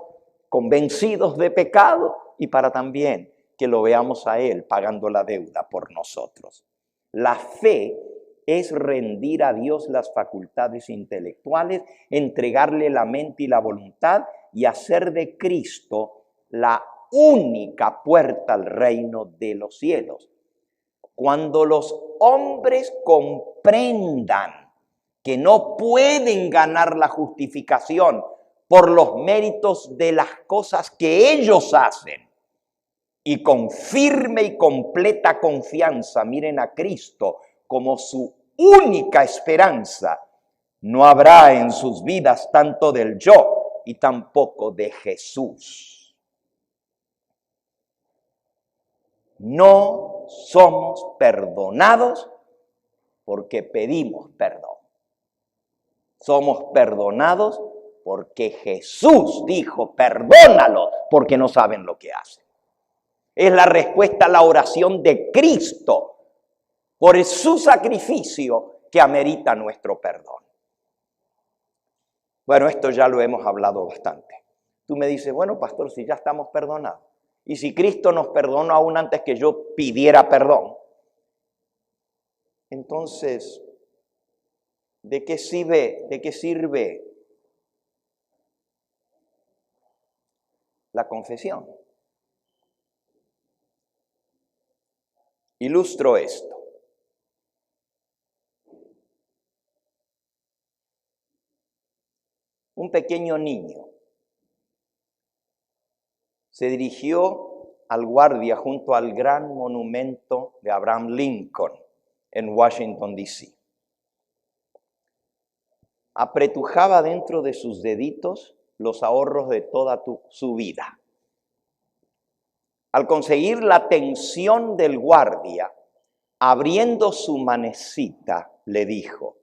convencidos de pecado y para también que lo veamos a Él pagando la deuda por nosotros. La fe es rendir a Dios las facultades intelectuales, entregarle la mente y la voluntad y hacer de Cristo la única puerta al reino de los cielos. Cuando los hombres comprendan que no pueden ganar la justificación por los méritos de las cosas que ellos hacen, y con firme y completa confianza miren a Cristo como su única esperanza, no habrá en sus vidas tanto del yo y tampoco de Jesús. No somos perdonados porque pedimos perdón. Somos perdonados porque Jesús dijo, perdónalos porque no saben lo que hacen. Es la respuesta a la oración de Cristo por su sacrificio que amerita nuestro perdón. Bueno, esto ya lo hemos hablado bastante. Tú me dices, bueno, pastor, si ya estamos perdonados. Y si Cristo nos perdonó aún antes que yo pidiera perdón, entonces, ¿de qué sirve la confesión? Ilustro esto. Un pequeño niño se dirigió al guardia junto al gran monumento de Abraham Lincoln en Washington, D.C. Apretujaba dentro de sus deditos los ahorros de toda su vida. Al conseguir la atención del guardia, abriendo su manecita, le dijo,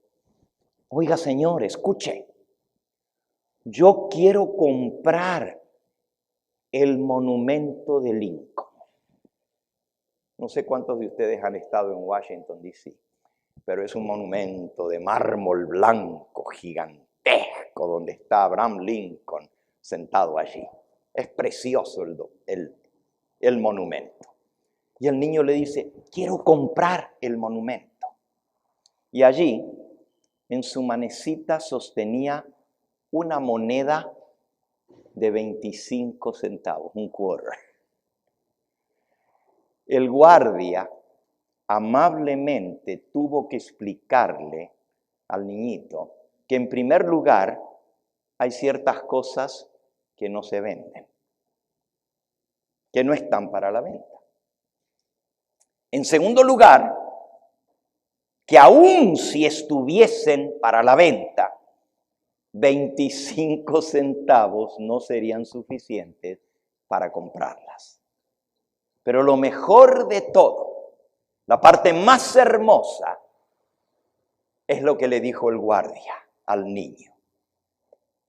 oiga señor, escuche, yo quiero comprar el monumento de Lincoln. No sé cuántos de ustedes han estado en Washington, D.C., pero es un monumento de mármol blanco gigantesco donde está Abraham Lincoln sentado allí. Es precioso el monumento. Y el niño le dice, quiero comprar el monumento. Y allí, en su manecita, sostenía una moneda de 25 centavos, un quarter. El guardia amablemente tuvo que explicarle al niñito que en primer lugar hay ciertas cosas que no se venden, que no están para la venta. En segundo lugar, que aun si estuviesen para la venta, 25 centavos no serían suficientes para comprarlas. Pero lo mejor de todo, la parte más hermosa, es lo que le dijo el guardia al niño.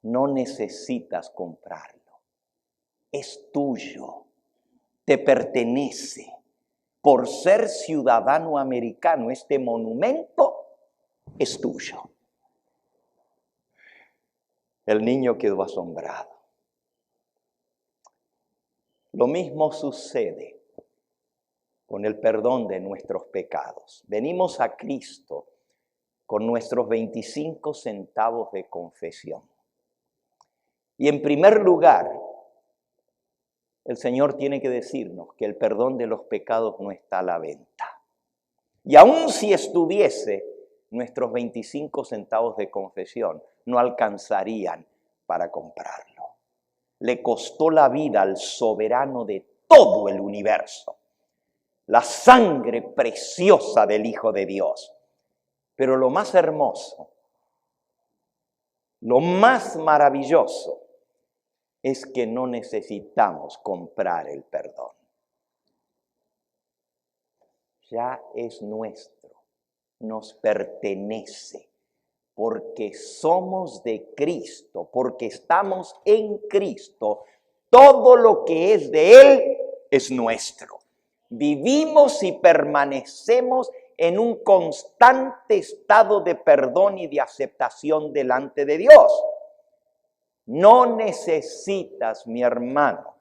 No necesitas comprarlo, es tuyo, te pertenece. Por ser ciudadano americano, este monumento es tuyo. El niño quedó asombrado. Lo mismo sucede con el perdón de nuestros pecados. Venimos a Cristo con nuestros 25 centavos de confesión. Y en primer lugar, el Señor tiene que decirnos que el perdón de los pecados no está a la venta. Y aun si estuviese, nuestros 25 centavos de confesión no alcanzarían para comprarlo. Le costó la vida al soberano de todo el universo, la sangre preciosa del Hijo de Dios. Pero lo más hermoso, lo más maravilloso, es que no necesitamos comprar el perdón. Ya es nuestro, nos pertenece, porque somos de Cristo, porque estamos en Cristo. Todo lo que es de Él es nuestro. Vivimos y permanecemos en un constante estado de perdón y de aceptación delante de Dios. No necesitas, mi hermano,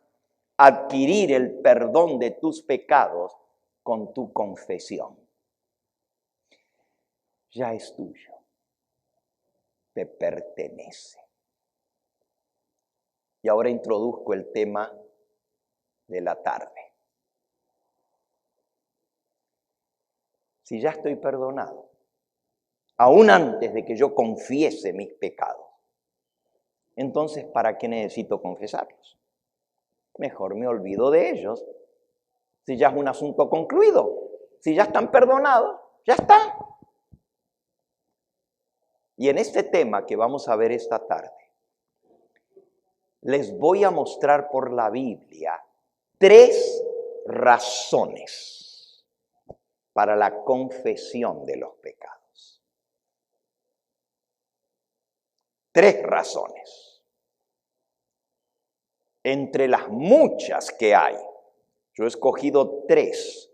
adquirir el perdón de tus pecados con tu confesión. Ya es tuyo, te pertenece. Y ahora introduzco el tema de la tarde. Si ya estoy perdonado, aún antes de que yo confiese mis pecados, entonces, ¿para qué necesito confesarlos? Mejor me olvido de ellos. Si ya es un asunto concluido, si ya están perdonados, ya está. Y en este tema que vamos a ver esta tarde, les voy a mostrar por la Biblia 3 razones para la confesión de los pecados. 3 razones. Entre las muchas que hay, yo he escogido 3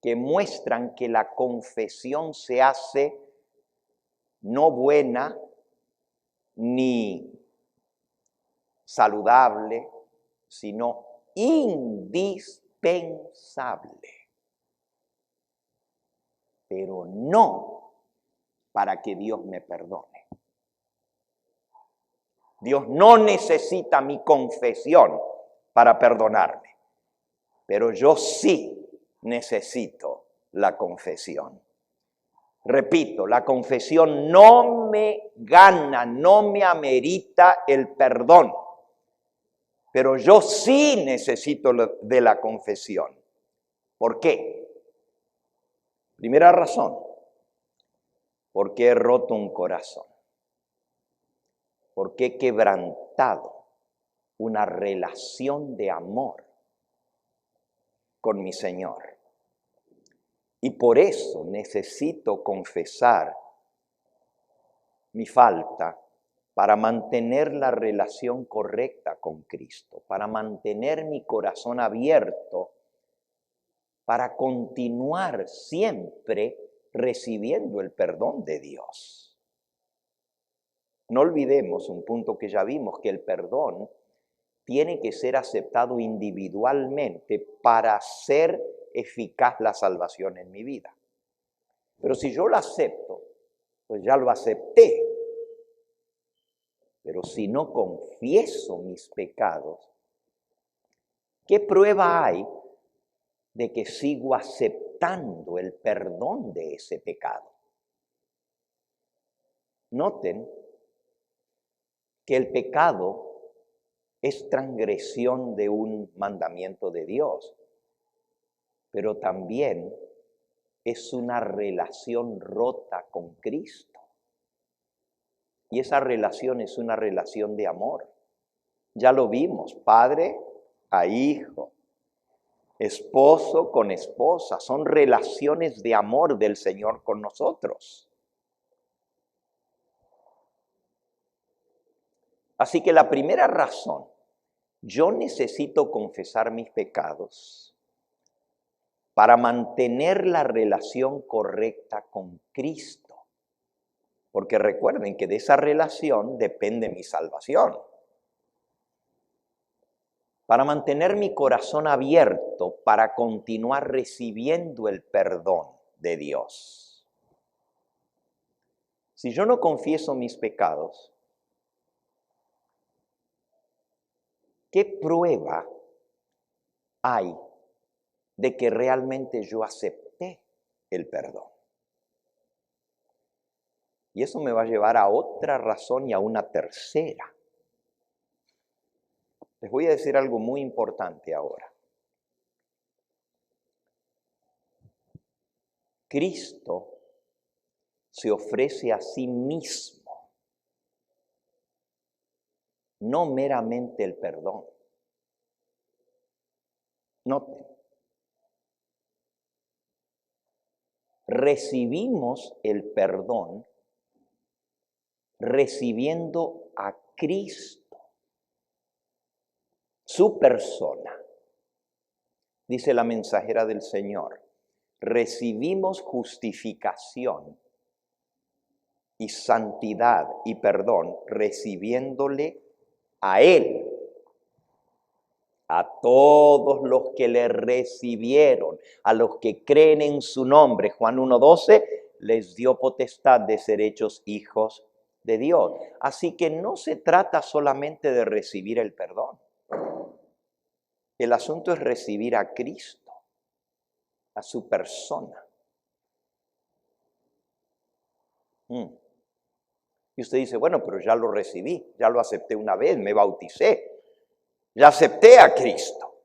que muestran que la confesión se hace no buena ni saludable, sino indispensable. Pero no para que Dios me perdone. Dios no necesita mi confesión para perdonarme, pero yo sí necesito la confesión. Repito, la confesión no me gana, no me amerita el perdón, pero yo sí necesito de la confesión. ¿Por qué? Primera razón, porque he roto un corazón. Porque he quebrantado una relación de amor con mi Señor. Y por eso necesito confesar mi falta para mantener la relación correcta con Cristo, para mantener mi corazón abierto, para continuar siempre recibiendo el perdón de Dios. No olvidemos un punto que ya vimos, que el perdón tiene que ser aceptado individualmente para hacer eficaz la salvación en mi vida. Pero si yo lo acepto, pues ya lo acepté. Pero si no confieso mis pecados, ¿qué prueba hay de que sigo aceptando el perdón de ese pecado? Noten que el pecado es transgresión de un mandamiento de Dios, pero también es una relación rota con Cristo. Y esa relación es una relación de amor. Ya lo vimos, padre a hijo, esposo con esposa, son relaciones de amor del Señor con nosotros. Así que la primera razón, yo necesito confesar mis pecados para mantener la relación correcta con Cristo. Porque recuerden que de esa relación depende mi salvación. Para mantener mi corazón abierto para continuar recibiendo el perdón de Dios. Si yo no confieso mis pecados, ¿qué prueba hay de que realmente yo acepté el perdón? Y eso me va a llevar a otra razón y a una tercera. Les voy a decir algo muy importante ahora. Cristo se ofrece a sí mismo, no meramente el perdón. Noten, recibimos el perdón recibiendo a Cristo, su persona. Dice la mensajera del Señor, recibimos justificación y santidad y perdón recibiéndole a Él. A todos los que le recibieron, a los que creen en su nombre, Juan 1:12, les dio potestad de ser hechos hijos de Dios. Así que no se trata solamente de recibir el perdón. El asunto es recibir a Cristo, a su persona. Y usted dice, bueno, pero ya lo recibí, ya lo acepté una vez, me bauticé, ya acepté a Cristo.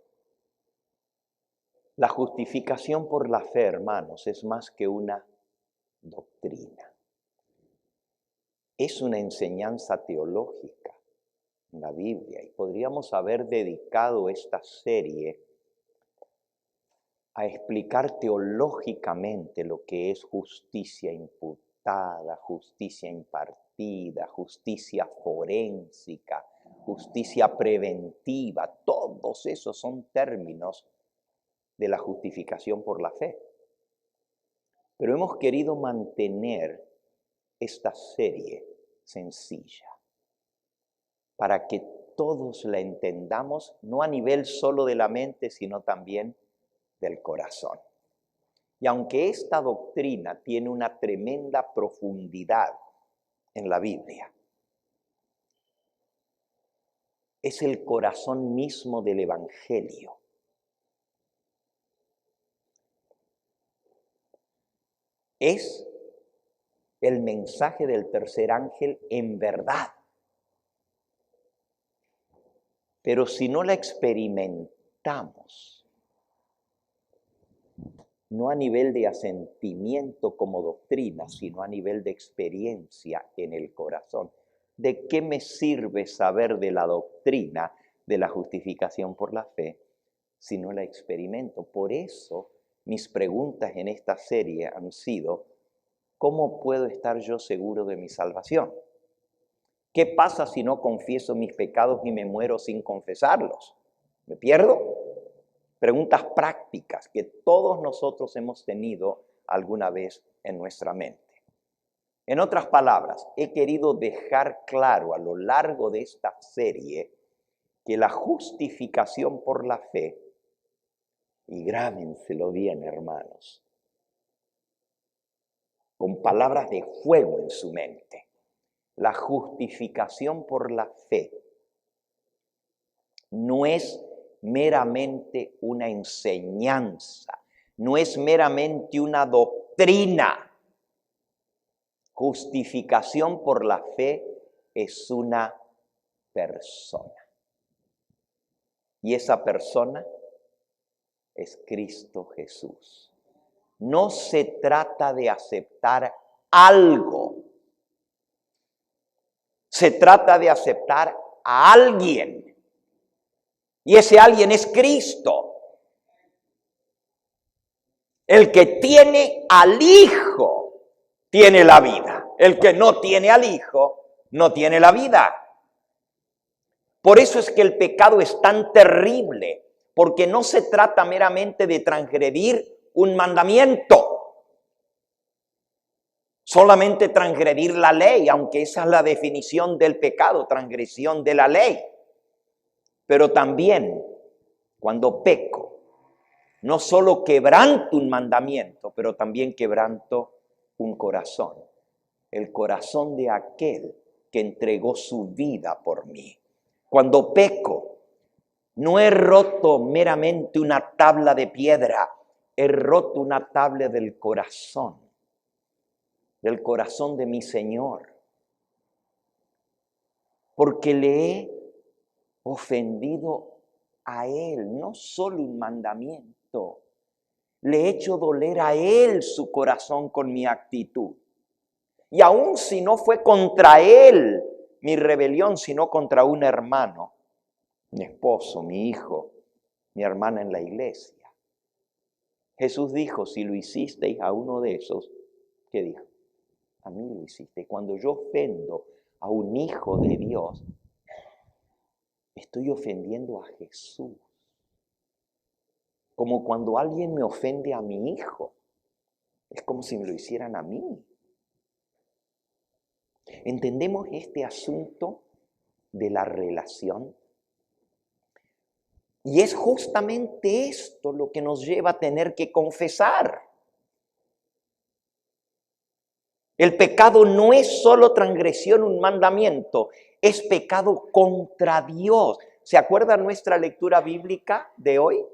La justificación por la fe, hermanos, es más que una doctrina. Es una enseñanza teológica en la Biblia y podríamos haber dedicado esta serie a explicar teológicamente lo que es justicia imputada, justicia impartida, justicia forénsica, justicia preventiva. Todos esos son términos de la justificación por la fe. Pero hemos querido mantener esta serie sencilla para que todos la entendamos, no a nivel solo de la mente, sino también del corazón. Y aunque esta doctrina tiene una tremenda profundidad en la Biblia, es el corazón mismo del Evangelio. Es el mensaje del tercer ángel en verdad. Pero si no la experimentamos, no a nivel de asentimiento como doctrina, sino a nivel de experiencia en el corazón, ¿de qué me sirve saber de la doctrina de la justificación por la fe si no la experimento? Por eso mis preguntas en esta serie han sido, ¿cómo puedo estar yo seguro de mi salvación? ¿Qué pasa si no confieso mis pecados y me muero sin confesarlos? ¿Me pierdo? Preguntas prácticas que todos nosotros hemos tenido alguna vez en nuestra mente. En otras palabras, he querido dejar claro a lo largo de esta serie que la justificación por la fe, y grábenselo bien, hermanos, con palabras de fuego en su mente, la justificación por la fe no es meramente una enseñanza, no es meramente una doctrina. Justificación por la fe es una persona. Y esa persona es Cristo Jesús. no se trata de aceptar algo. Se trata de aceptar a alguien. Y ese alguien es Cristo. El que tiene al Hijo tiene la vida. El que no tiene al Hijo no tiene la vida. Por eso es que el pecado es tan terrible, porque no se trata meramente de transgredir un mandamiento, solamente transgredir la ley, aunque esa es la definición del pecado, transgresión de la ley. Pero también, cuando peco, no solo quebranto un mandamiento, pero también quebranto un corazón, el corazón de aquel que entregó su vida por mí. Cuando peco, no he roto meramente una tabla de piedra, he roto una tabla del corazón de mi Señor, porque le he ofendido a Él, no solo un mandamiento, le he hecho doler a Él su corazón con mi actitud. Y aun si no fue contra Él mi rebelión, sino contra un hermano, mi esposo, mi hijo, mi hermana en la iglesia. Jesús dijo, si lo hicisteis a uno de esos, ¿qué dijo? A mí lo hiciste. Cuando yo ofendo a un hijo de Dios, estoy ofendiendo a Jesús. Como cuando alguien me ofende a mi hijo, es como si me lo hicieran a mí. ¿Entendemos este asunto de la relación? Y es justamente esto lo que nos lleva a tener que confesar. El pecado no es solo transgresión, un mandamiento, es pecado contra Dios. ¿Se acuerdan nuestra lectura bíblica de hoy?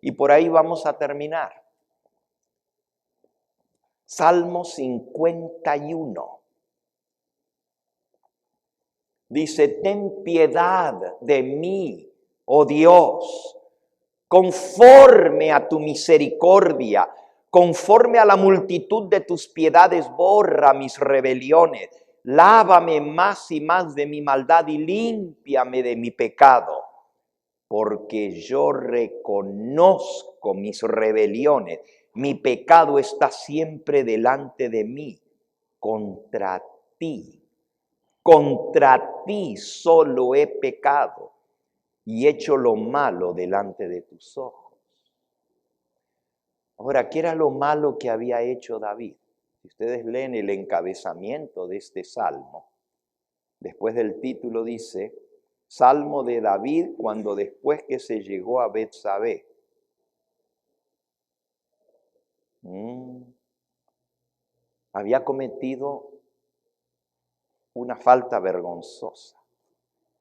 Y por ahí vamos a terminar. Salmo 51. Dice, ten piedad de mí, oh Dios, conforme a tu misericordia, conforme a la multitud de tus piedades, borra mis rebeliones. Lávame más y más de mi maldad y límpiame de mi pecado, porque yo reconozco mis rebeliones. Mi pecado está siempre delante de mí. Contra ti solo he pecado y hecho lo malo delante de tus ojos. Ahora, ¿qué era lo malo que había hecho David? Si ustedes leen el encabezamiento de este salmo, después del título dice, Salmo de David cuando después que se llegó a Betsabé. Había cometido una falta vergonzosa.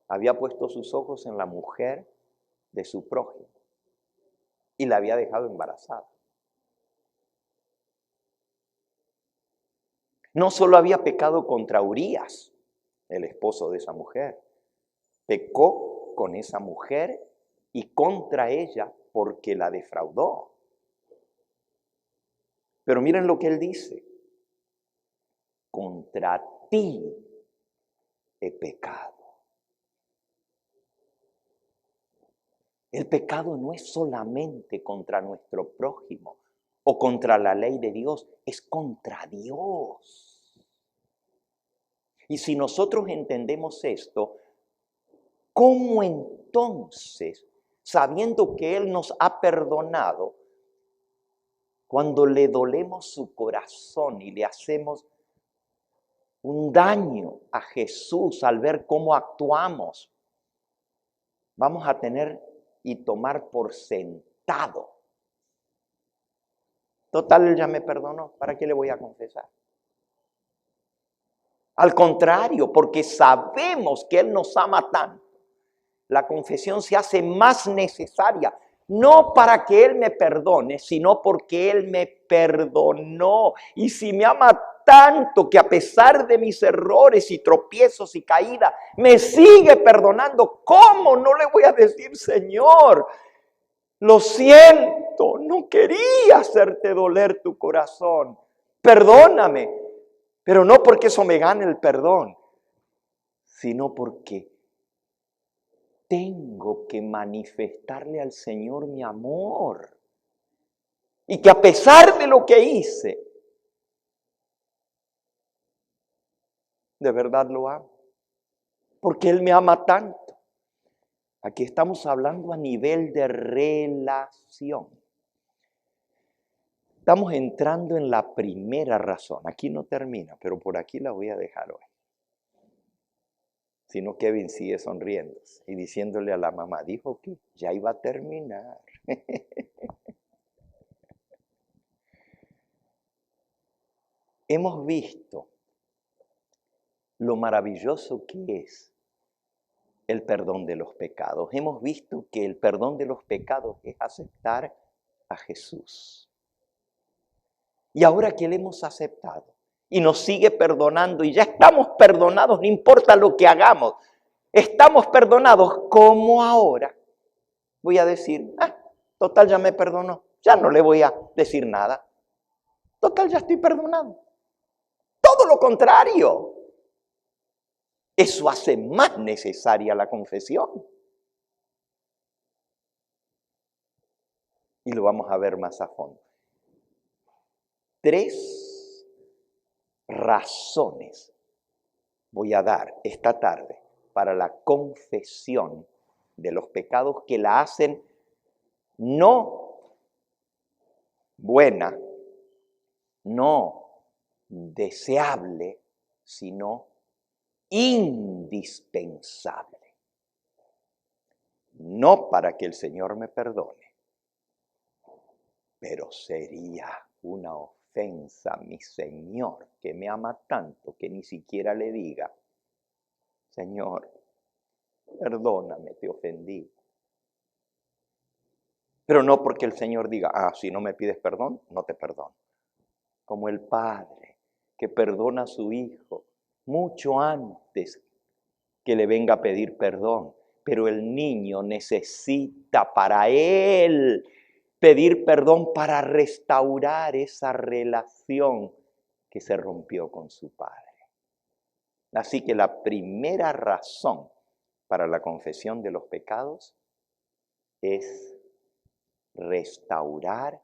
Había puesto sus ojos en la mujer de su prójimo y la había dejado embarazada. No solo había pecado contra Urías, el esposo de esa mujer, pecó con esa mujer y contra ella porque la defraudó. Pero miren lo que él dice, contra ti he pecado. El pecado no es solamente contra nuestro prójimo o contra la ley de Dios, es contra Dios. Y si nosotros entendemos esto, ¿cómo entonces, sabiendo que Él nos ha perdonado, cuando le dolemos su corazón y le hacemos un daño a Jesús al ver cómo actuamos, vamos a tener y tomar por sentado? Total, Él ya me perdonó, ¿para qué le voy a confesar? Al contrario, porque sabemos que Él nos ama tanto, la confesión se hace más necesaria, no para que Él me perdone, sino porque Él me perdonó. Y si me ama tanto que a pesar de mis errores y tropiezos y caídas, me sigue perdonando, ¿cómo no le voy a decir, Señor, Lo siento, no quería hacerte doler tu corazón. Perdóname, pero no porque eso me gane el perdón, sino porque tengo que manifestarle al Señor mi amor. Y que a pesar de lo que hice, de verdad lo amo. Porque Él me ama tanto. Aquí estamos hablando a nivel de relación. Estamos entrando en la primera razón. Aquí no termina, pero por aquí la voy a dejar hoy. Sino Kevin sigue sonriendo y diciéndole a la mamá, dijo que ya iba a terminar. Hemos visto lo maravilloso que es el perdón de los pecados. Hemos visto que el perdón de los pecados es aceptar a Jesús. Y ahora que le hemos aceptado y nos sigue perdonando y ya estamos perdonados, no importa lo que hagamos, estamos perdonados, como ahora voy a decir, total ya me perdonó, ya no le voy a decir nada, total ya estoy perdonado. Todo lo contrario, eso hace más necesaria la confesión. Y lo vamos a ver más a fondo. 3 razones voy a dar esta tarde para la confesión de los pecados que la hacen no buena, no deseable, sino indispensable. No para que el Señor me perdone, pero sería una ofensa a mi Señor, que me ama tanto que ni siquiera le diga, Señor, perdóname, te ofendí. Pero no porque el Señor diga, si no me pides perdón, no te perdono. Como el Padre que perdona a su Hijo mucho antes que le venga a pedir perdón. Pero el niño necesita para él pedir perdón para restaurar esa relación que se rompió con su Padre. Así que la primera razón para la confesión de los pecados es restaurar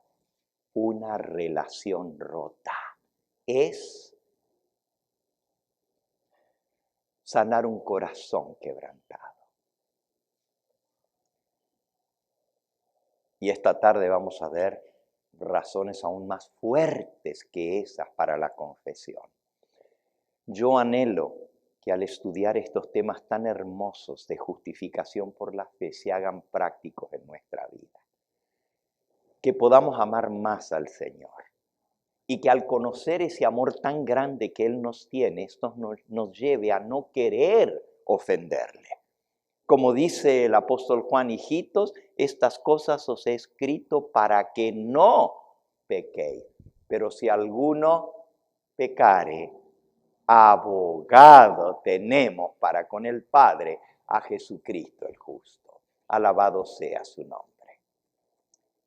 una relación rota. Es sanar un corazón quebrantado. Y esta tarde vamos a ver razones aún más fuertes que esas para la confesión. Yo anhelo que al estudiar estos temas tan hermosos de justificación por la fe se hagan prácticos en nuestra vida. Que podamos amar más al Señor. Y que al conocer ese amor tan grande que Él nos tiene, esto nos lleve a no querer ofenderle. Como dice el apóstol Juan, hijitos, estas cosas os he escrito para que no pequéis. Pero si alguno pecare, abogado tenemos para con el Padre, a Jesucristo el justo. Alabado sea su nombre.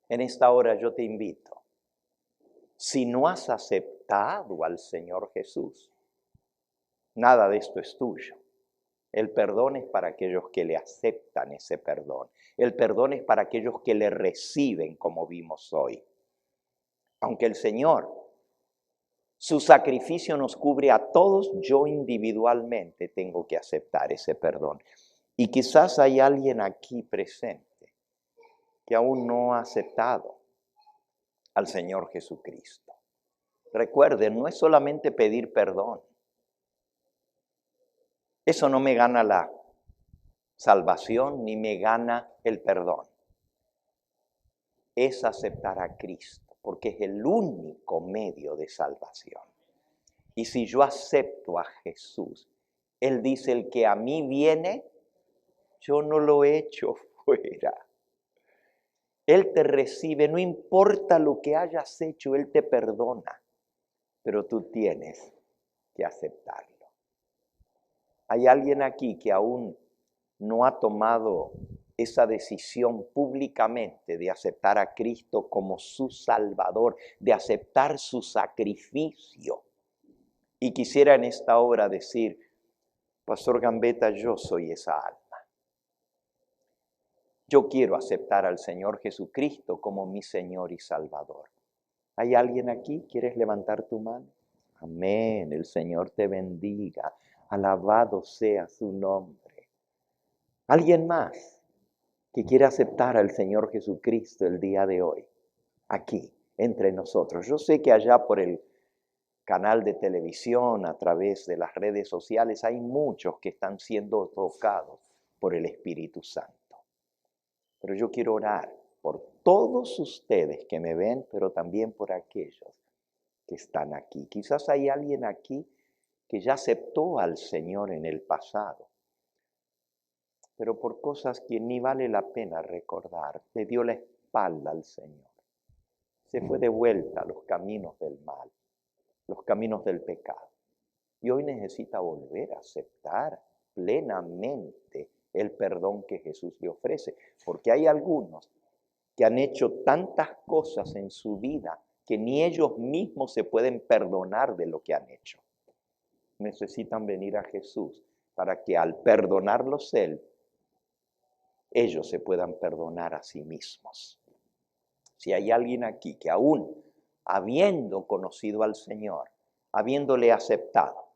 En esta hora yo te invito, si no has aceptado al Señor Jesús, nada de esto es tuyo. El perdón es para aquellos que le aceptan ese perdón. El perdón es para aquellos que le reciben, como vimos hoy. Aunque el Señor, su sacrificio nos cubre a todos, yo individualmente tengo que aceptar ese perdón. Y quizás hay alguien aquí presente que aún no ha aceptado al Señor Jesucristo. Recuerden, no es solamente pedir perdón. Eso no me gana la salvación ni me gana el perdón. Es aceptar a Cristo, porque es el único medio de salvación. Y si yo acepto a Jesús, Él dice, el que a mí viene, yo no lo echo fuera. Él te recibe, no importa lo que hayas hecho, Él te perdona, pero tú tienes que aceptarlo. Hay alguien aquí que aún no ha tomado esa decisión públicamente de aceptar a Cristo como su Salvador, de aceptar su sacrificio. Y quisiera en esta hora decir, Pastor Gambetta, yo soy esa alma. Yo quiero aceptar al Señor Jesucristo como mi Señor y Salvador. ¿Hay alguien aquí? ¿Quieres levantar tu mano? Amén. El Señor te bendiga. Alabado sea su nombre. ¿Alguien más que quiere aceptar al Señor Jesucristo el día de hoy? Aquí, entre nosotros. Yo sé que allá por el canal de televisión, a través de las redes sociales, hay muchos que están siendo tocados por el Espíritu Santo. Pero yo quiero orar por todos ustedes que me ven, pero también por aquellos que están aquí. Quizás hay alguien aquí que ya aceptó al Señor en el pasado, pero por cosas que ni vale la pena recordar, le dio la espalda al Señor. Se fue de vuelta a los caminos del mal, los caminos del pecado. Y hoy necesita volver a aceptar plenamente el perdón que Jesús le ofrece. Porque hay algunos que han hecho tantas cosas en su vida que ni ellos mismos se pueden perdonar de lo que han hecho. Necesitan venir a Jesús para que al perdonarlos Él, ellos se puedan perdonar a sí mismos. Si hay alguien aquí que aún habiendo conocido al Señor, habiéndole aceptado,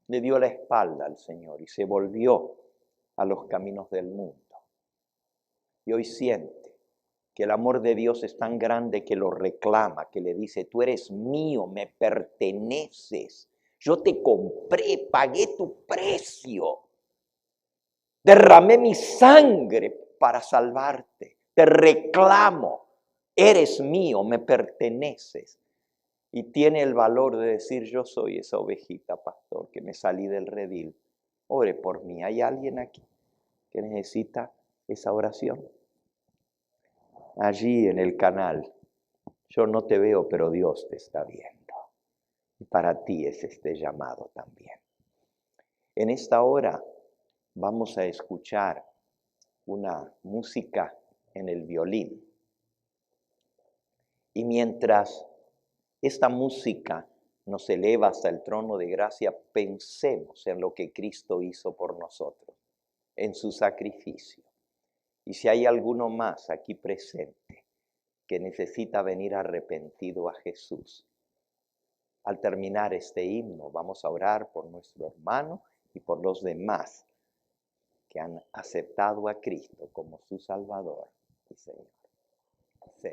le dio la espalda al Señor y se volvió a los caminos del mundo. Y hoy siente que el amor de Dios es tan grande que lo reclama, que le dice, tú eres mío, me perteneces. Yo te compré, pagué tu precio. Derramé mi sangre para salvarte. Te reclamo, eres mío, me perteneces. Y tiene el valor de decir, yo soy esa ovejita, pastor, que me salí del redil. Ore por mí. ¿Hay alguien aquí que necesita esa oración? Allí en el canal, yo no te veo, pero Dios te está viendo. Y para ti es este llamado también. En esta hora vamos a escuchar una música en el violín. Y mientras esta música nos eleva hasta el trono de gracia, pensemos en lo que Cristo hizo por nosotros, en su sacrificio. Y si hay alguno más aquí presente que necesita venir arrepentido a Jesús, al terminar este himno vamos a orar por nuestro hermano y por los demás que han aceptado a Cristo como su Salvador y Señor. Sí.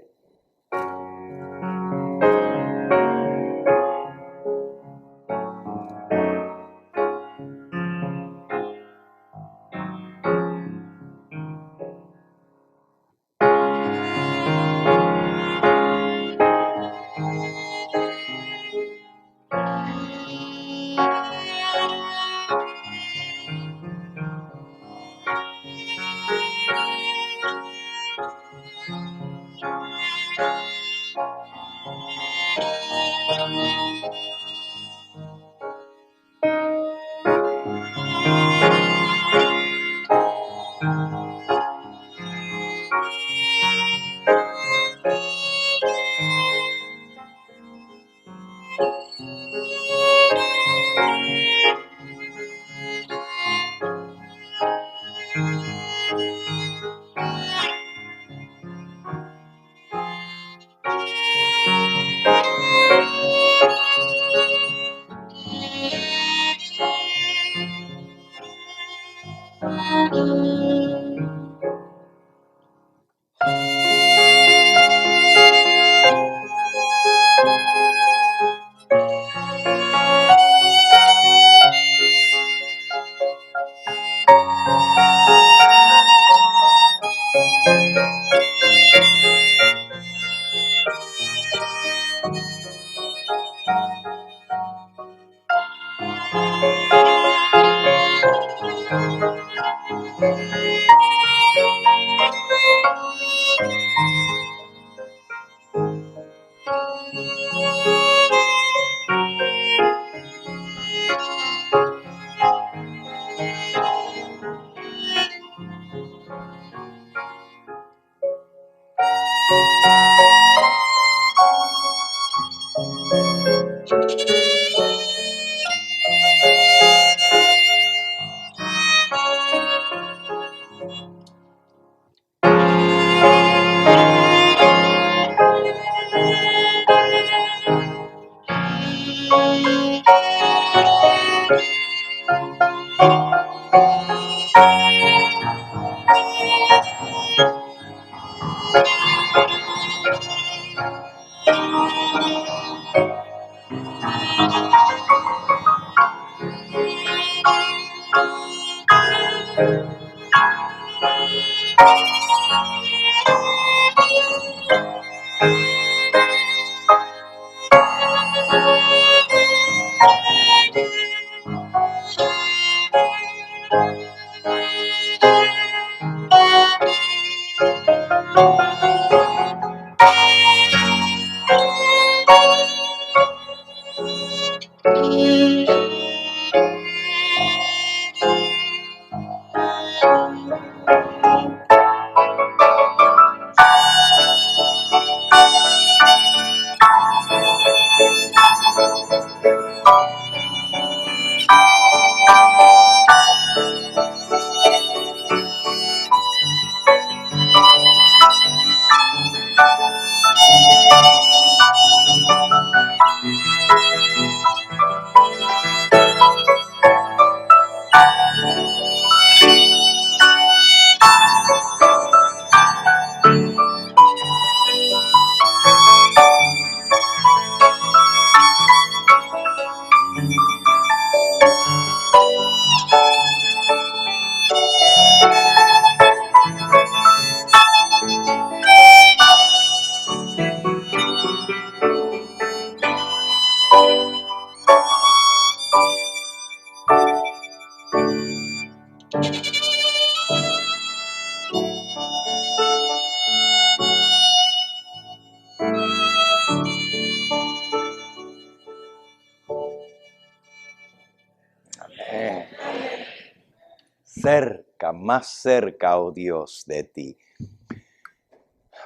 Cerca, más cerca, oh Dios, de ti.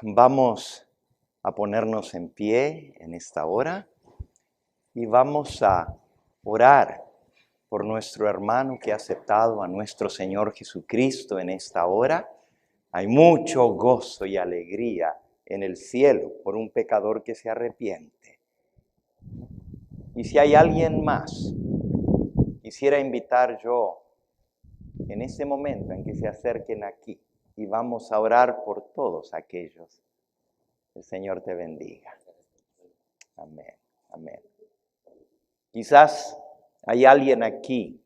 Vamos a ponernos en pie en esta hora y vamos a orar por nuestro hermano que ha aceptado a nuestro Señor Jesucristo en esta hora. Hay mucho gozo y alegría en el cielo por un pecador que se arrepiente. Y si hay alguien más, quisiera invitar yo en este momento en que se acerquen aquí y vamos a orar por todos aquellos. El Señor te bendiga. Amén, amén. Quizás hay alguien aquí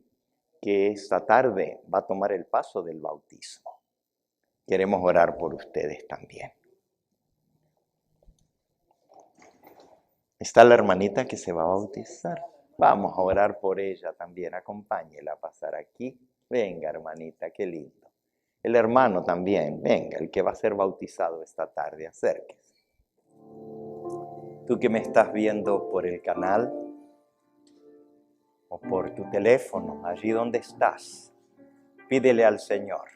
que esta tarde va a tomar el paso del bautismo. Queremos orar por ustedes también. ¿Está la hermanita que se va a bautizar? Vamos a orar por ella también. Acompáñela a pasar aquí. Venga, hermanita, qué lindo. El hermano también, venga, el que va a ser bautizado esta tarde, acérquese. Tú que me estás viendo por el canal o por tu teléfono, allí donde estás, pídele al Señor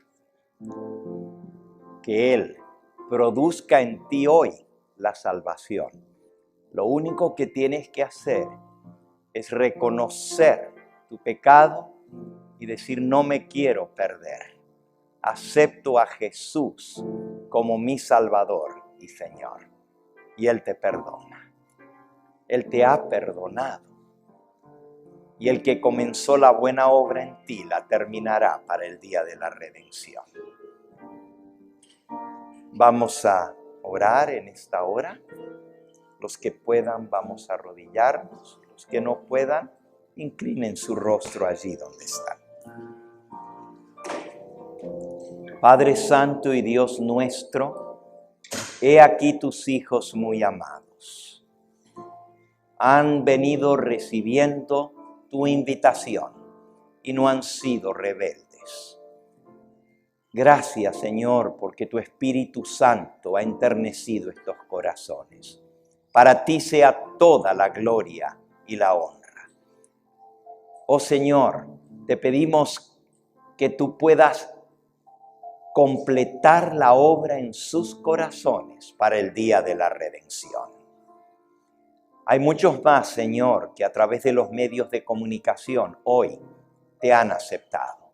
que Él produzca en ti hoy la salvación. Lo único que tienes que hacer es reconocer tu pecado y decir: no me quiero perder. Acepto a Jesús como mi Salvador y Señor. Y Él te perdona. Él te ha perdonado. Y el que comenzó la buena obra en ti la terminará para el día de la redención. Vamos a orar en esta hora. Los que puedan, vamos a arrodillarnos. Los que no puedan, inclinen su rostro allí donde están. Padre Santo y Dios nuestro, he aquí tus hijos muy amados. Han venido recibiendo tu invitación y no han sido rebeldes. Gracias, Señor, porque tu Espíritu Santo ha enternecido estos corazones. Para ti sea toda la gloria y la honra. Oh Señor, te pedimos que tú puedas completar la obra en sus corazones para el día de la redención. Hay muchos más, Señor, que a través de los medios de comunicación hoy te han aceptado.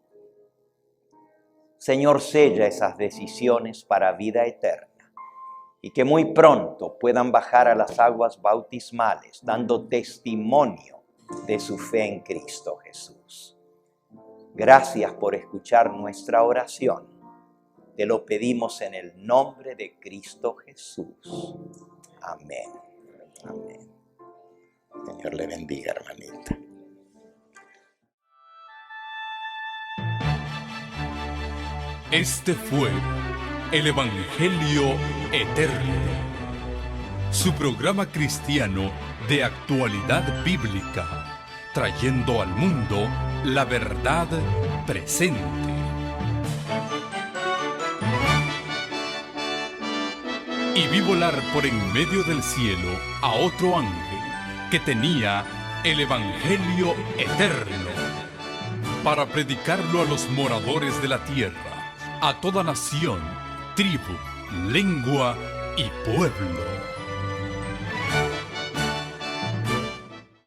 Señor, sella esas decisiones para vida eterna y que muy pronto puedan bajar a las aguas bautismales dando testimonio de su fe en Cristo Jesús. Gracias por escuchar nuestra oración. Te lo pedimos en el nombre de Cristo Jesús. Amén. Amén. Señor le bendiga, hermanita. Este fue el Evangelio Eterno, su programa cristiano de actualidad bíblica, trayendo al mundo la verdad presente. Y vi volar por en medio del cielo a otro ángel que tenía el Evangelio Eterno, para predicarlo a los moradores de la tierra, a toda nación, tribu, lengua y pueblo.